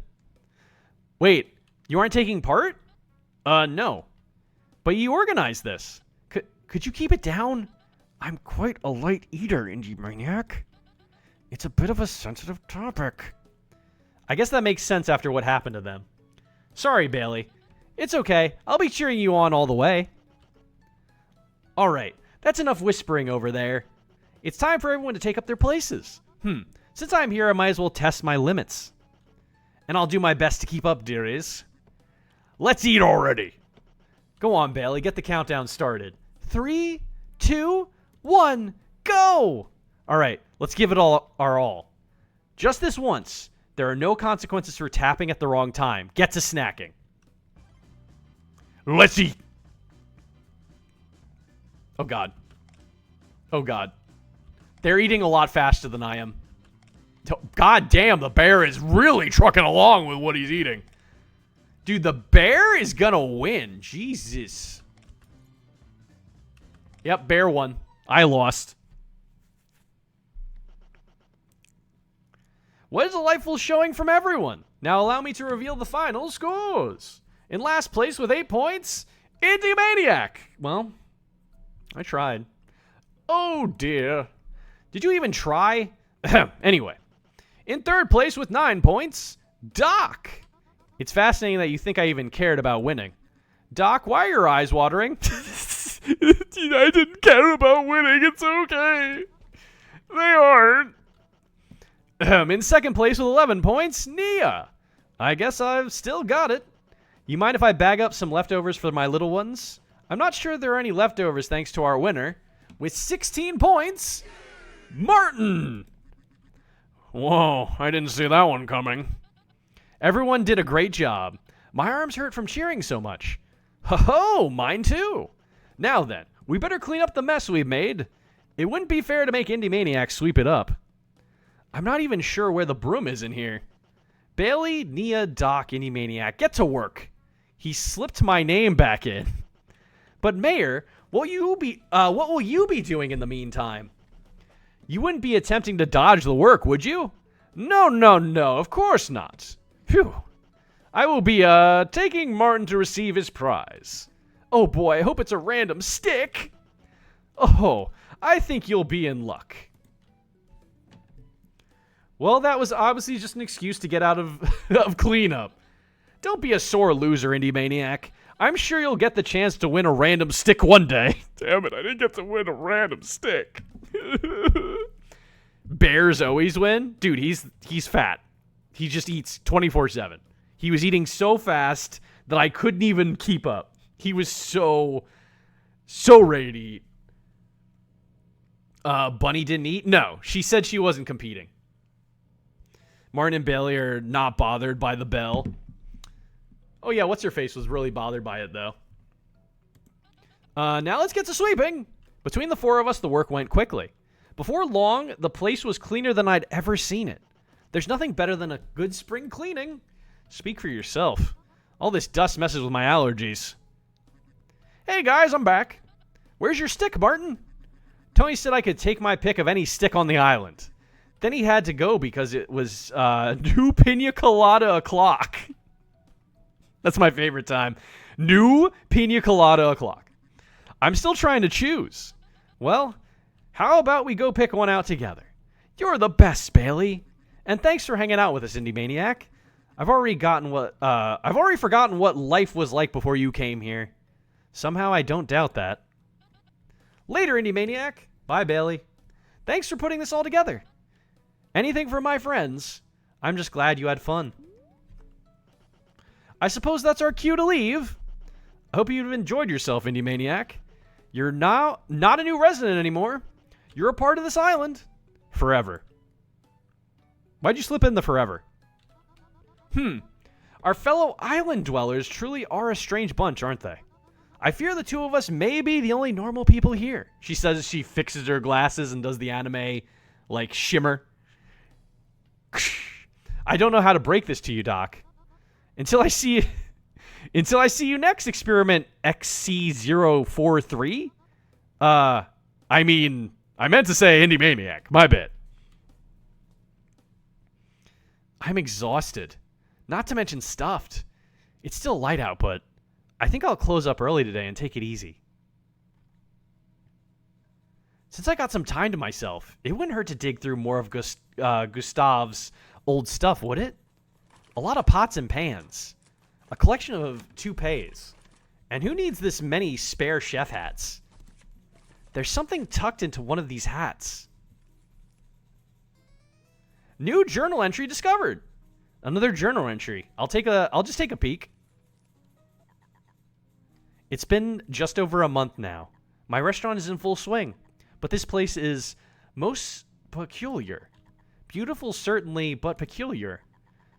Wait, you aren't taking part? No. But you organized this. Could you keep it down? I'm quite a light eater, Indie Maniac. It's a bit of a sensitive topic. I guess that makes sense after what happened to them. Sorry, Bailey. It's okay. I'll be cheering you on all the way. All right. That's enough whispering over there. It's time for everyone to take up their places. Since I'm here, I might as well test my limits. And I'll do my best to keep up, dearies. Let's eat already. Go on, Bailey. Get the countdown started. 3, 2, 1, go! All right. Let's give it all our all. Just this once. There are no consequences for tapping at the wrong time. Get to snacking. Let's eat. Oh, God. Oh, God. They're eating a lot faster than I am. God damn, the bear is really trucking along with what he's eating. Dude, the bear is gonna win. Jesus. Yep, bear won. I lost. What a delightful showing from everyone. Now allow me to reveal the final scores. In last place with 8 points, Indie Maniac. Well, I tried. Oh dear. Did you even try? Anyway. In third place with 9 points, Doc. It's fascinating that you think I even cared about winning. Doc, why are your eyes watering? I didn't care about winning. It's okay. They aren't. In second place with 11 points, Nia. I guess I've still got it. You mind if I bag up some leftovers for my little ones? I'm not sure there are any leftovers thanks to our winner. With 16 points, Martin. Whoa, I didn't see that one coming. Everyone did a great job. My arms hurt from cheering so much. Ho-ho, mine too. Now then, we better clean up the mess we've made. It wouldn't be fair to make Indie Maniac sweep it up. I'm not even sure where the broom is in here. Bailey, Nia, Doc, Indie Maniac, get to work. He slipped my name back in. But Mayor, what will you be doing in the meantime? You wouldn't be attempting to dodge the work, would you? No, of course not. Phew. I will be, taking Martin to receive his prize. Oh boy, I hope it's a random stick. Oh, I think you'll be in luck. Well, that was obviously just an excuse to get out of cleanup. Don't be a sore loser, Indie Maniac. I'm sure you'll get the chance to win a random stick one day. Damn it, I didn't get to win a random stick. Bears always win? Dude, he's fat. He just eats 24/7. He was eating so fast that I couldn't even keep up. He was so ready to eat. Bunny didn't eat? No, she said she wasn't competing. Martin and Bailey are not bothered by the bell. Oh yeah, what's her face was really bothered by it though. Now let's get to sweeping. Between the four of us, the work went quickly. Before long, the place was cleaner than I'd ever seen it. There's nothing better than a good spring cleaning. Speak for yourself. All this dust messes with my allergies. Hey guys, I'm back. Where's your stick, Martin? Tony said I could take my pick of any stick on the island. Then he had to go because it was new pina colada o'clock. That's my favorite time. New pina colada o'clock. I'm still trying to choose. Well, how about we go pick one out together? You're the best, Bailey. And thanks for hanging out with us, Indie Maniac. I've already forgotten what life was like before you came here. Somehow I don't doubt that. Later, Indie Maniac. Bye, Bailey. Thanks for putting this all together. Anything for my friends. I'm just glad you had fun. I suppose that's our cue to leave. I hope you've enjoyed yourself, Indie Maniac. You're now not a new resident anymore. You're a part of this island. Forever. Why'd you slip in the forever? Our fellow island dwellers truly are a strange bunch, aren't they? I fear the two of us may be the only normal people here. She says as she fixes her glasses and does the anime, like, shimmer. I don't know how to break this to you, Doc. Until I see you next, Experiment XC043. I meant to say Indie Maniac. My bad. I'm exhausted. Not to mention stuffed. It's still light out, but I think I'll close up early today and take it easy. Since I got some time to myself, it wouldn't hurt to dig through more of Gustav's old stuff, would it? A lot of pots and pans. A collection of toupees. And who needs this many spare chef hats? There's something tucked into one of these hats. New journal entry discovered. Another journal entry. I'll just take a peek. It's been just over a month now. My restaurant is in full swing, but this place is most peculiar. Beautiful, certainly, but peculiar.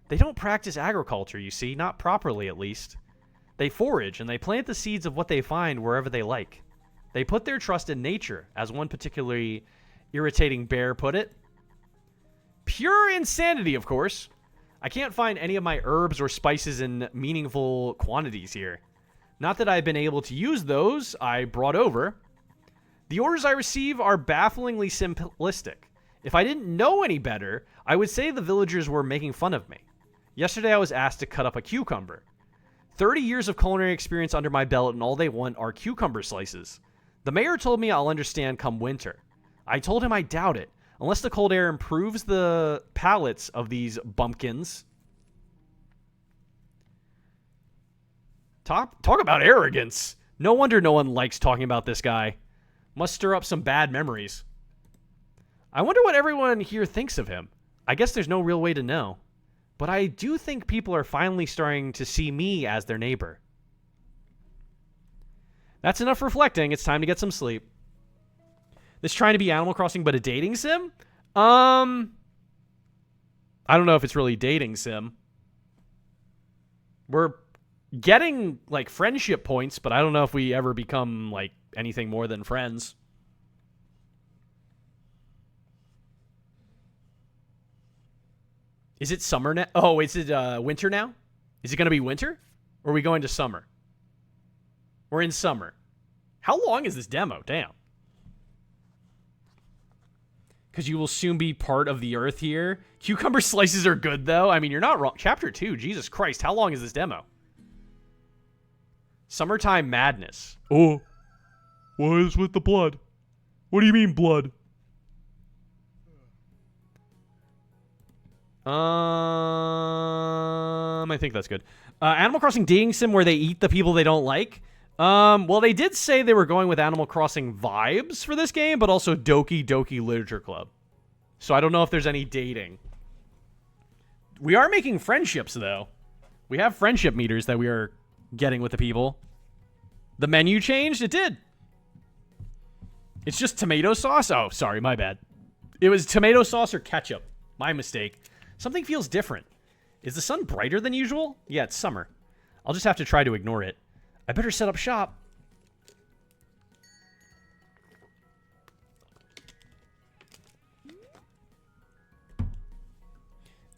They don't practice agriculture, you see, not properly at least. They forage and they plant the seeds of what they find wherever they like. They put their trust in nature, as one particularly irritating bear put it. Pure insanity, of course. I can't find any of my herbs or spices in meaningful quantities here. Not that I've been able to use those I brought over. The orders I receive are bafflingly simplistic. If I didn't know any better, I would say the villagers were making fun of me. Yesterday I was asked to cut up a cucumber. 30 years of culinary experience under my belt, and all they want are cucumber slices. The mayor told me I'll understand come winter. I told him I doubt it, unless the cold air improves the palates of these bumpkins. Talk about arrogance. No wonder no one likes talking about this guy. Must stir up some bad memories. I wonder what everyone here thinks of him. I guess there's no real way to know. But I do think people are finally starting to see me as their neighbor. That's enough reflecting. It's time to get some sleep. This trying to be Animal Crossing but a dating sim? I don't know if it's really dating sim. We're getting, like, friendship points, but I don't know if we ever become, like, anything more than friends. Is it summer now? Oh, is it winter now? Is it going to be winter? Or are we going to summer? We're in summer. How long is this demo? Damn. Because you will soon be part of the earth here. Cucumber slices are good, though. I mean, you're not wrong. Chapter 2, Jesus Christ. How long is this demo? Summertime Madness. Oh, what is with the blood? What do you mean blood? I think that's good. Animal Crossing dating sim where they eat the people they don't like. Well, they did say they were going with Animal Crossing vibes for this game, but also Doki Doki Literature Club. So I don't know if there's any dating. We are making friendships, though. We have friendship meters that we are getting with the people. The menu changed? It did. It's just tomato sauce? Oh, sorry, my bad. It was tomato sauce or ketchup. My mistake. Something feels different. Is the sun brighter than usual? Yeah, it's summer. I'll just have to try to ignore it. I better set up shop.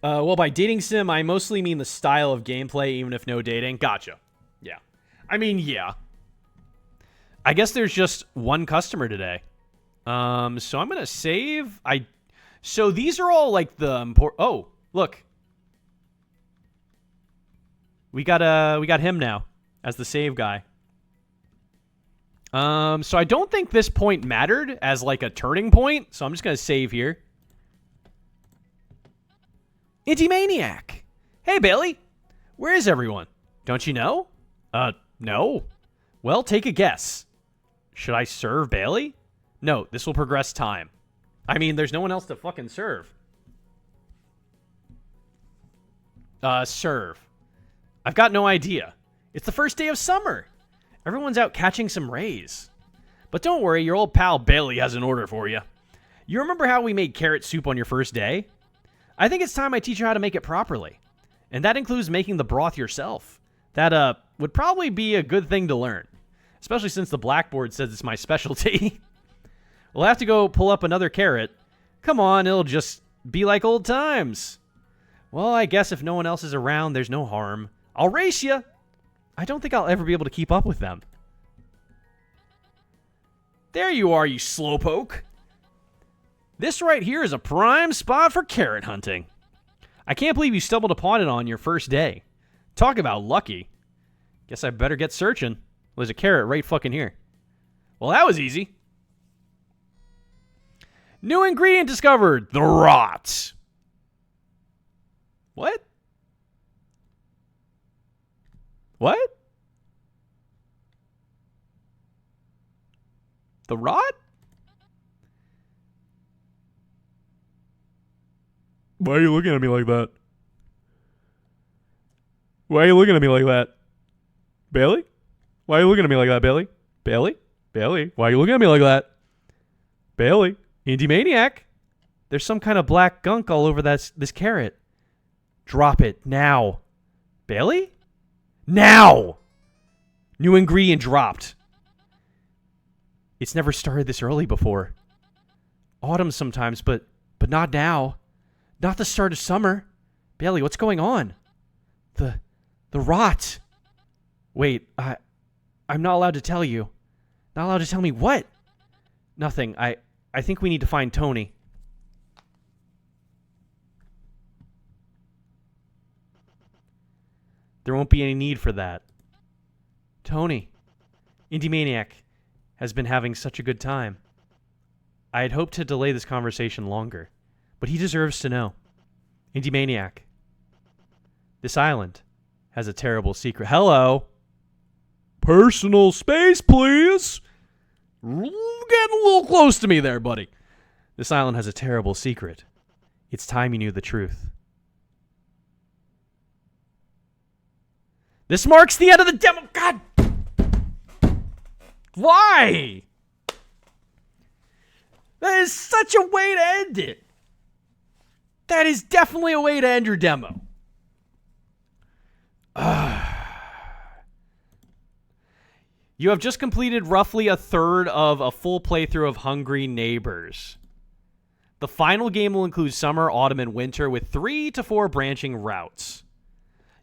Well, by dating sim, I mostly mean the style of gameplay, even if no dating. Gotcha. Yeah. I mean, yeah. I guess there's just one customer today. So I'm going to save. So these are all like the important. Oh, look. We got him now as the save guy. So I don't think this point mattered as like a turning point. So I'm just going to save here. Anti-Maniac. Hey, Bailey. Where is everyone? Don't you know? No. Well, take a guess. Should I serve Bailey? No, this will progress time. I mean, there's no one else to fucking serve. Serve. I've got no idea. It's the first day of summer. Everyone's out catching some rays. But don't worry, your old pal Bailey has an order for you. You remember how we made carrot soup on your first day? I think it's time I teach you how to make it properly. And that includes making the broth yourself. That, would probably be a good thing to learn. Especially since the blackboard says it's my specialty. We'll have to go pull up another carrot. Come on, it'll just be like old times. Well, I guess if no one else is around, there's no harm. I'll race you. I don't think I'll ever be able to keep up with them. There you are, you slowpoke. This right here is a prime spot for carrot hunting. I can't believe you stumbled upon it on your first day. Talk about lucky. Guess I better get searching. Well, there's a carrot right fucking here. Well, that was easy. New ingredient discovered. The rot. What? What? The rot? Why are you looking at me like that? Why are you looking at me like that? Bailey? Why are you looking at me like that, Bailey? Bailey? Bailey? Why are you looking at me like that? Bailey? Anti-Maniac? There's some kind of black gunk all over this carrot. Drop it now. Bailey? Now! New ingredient dropped. It's never started this early before. Autumn sometimes, but not now. Not the start of summer. Bailey, what's going on? The rot. Wait, I'm not allowed to tell you. Not allowed to tell me what? Nothing. I think we need to find Tony. There won't be any need for that. Tony, Indie Maniac has been having such a good time. I had hoped to delay this conversation longer, but he deserves to know. Indie Maniac, this island has a terrible secret. Hello. Personal space, please. Getting a little close to me there, buddy. This island has a terrible secret. It's time you knew the truth. This marks the end of the demo. God! Why? That is such a way to end it. That is definitely a way to end your demo. You have just completed roughly a third of a full playthrough of Hungry Neighbors. The final game will include summer, autumn, and winter with 3 to 4 branching routes.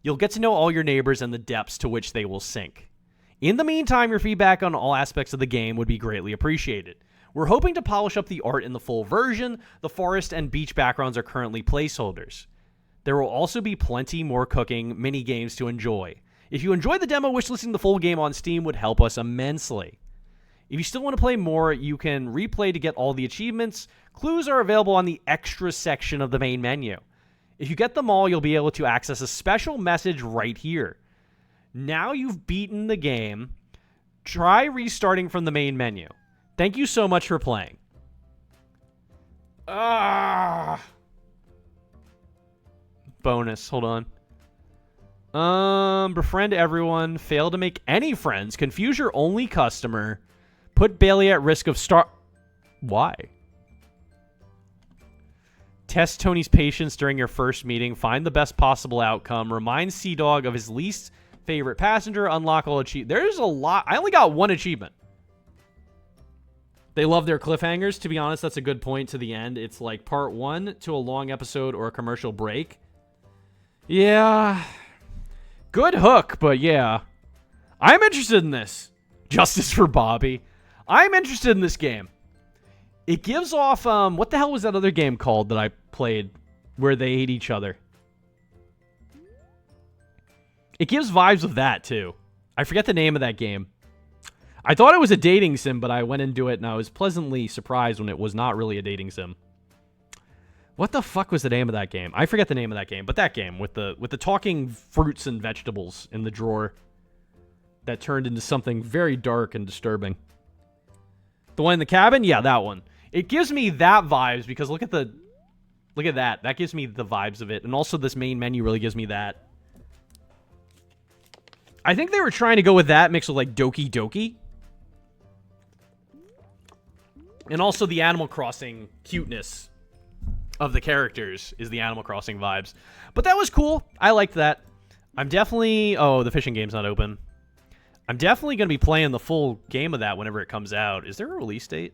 You'll get to know all your neighbors and the depths to which they will sink. In the meantime, your feedback on all aspects of the game would be greatly appreciated. We're hoping to polish up the art in the full version. The forest and beach backgrounds are currently placeholders. There will also be plenty more cooking mini games to enjoy. If you enjoyed the demo, wish listing the full game on Steam would help us immensely. If you still want to play more, you can replay to get all the achievements. Clues are available on the extra section of the main menu. If you get them all, you'll be able to access a special message right here. Now you've beaten the game, try restarting from the main menu. Thank you so much for playing. Bonus, hold on. Befriend everyone, fail to make any friends, confuse your only customer, put Bailey at risk of Why? Test Tony's patience during your first meeting, find the best possible outcome, remind Sea Dog of his least favorite passenger, unlock all achievements. There's a lot. I only got one achievement. They love their cliffhangers. To be honest, that's a good point to the end. It's like part 1 to a long episode or a commercial break. Yeah. Good hook, but yeah. I'm interested in this. Justice for Bobby. I'm interested in this game. It gives off, what the hell was that other game called that I played where they ate each other? It gives vibes of that, too. I forget the name of that game. I thought it was a dating sim, but I went into it and I was pleasantly surprised when it was not really a dating sim. What the fuck was the name of that game? I forget the name of that game, but that game with the talking fruits and vegetables in the drawer that turned into something very dark and disturbing. The one in the cabin? Yeah, that one. It gives me that vibes because look at that. That gives me the vibes of it. And also this main menu really gives me that. I think they were trying to go with that mixed with like Doki Doki. And also the Animal Crossing cuteness of the characters is the Animal Crossing vibes. But that was cool. I liked that. I'm definitely... Oh, the fishing game's not open. I'm definitely going to be playing the full game of that whenever it comes out. Is there a release date?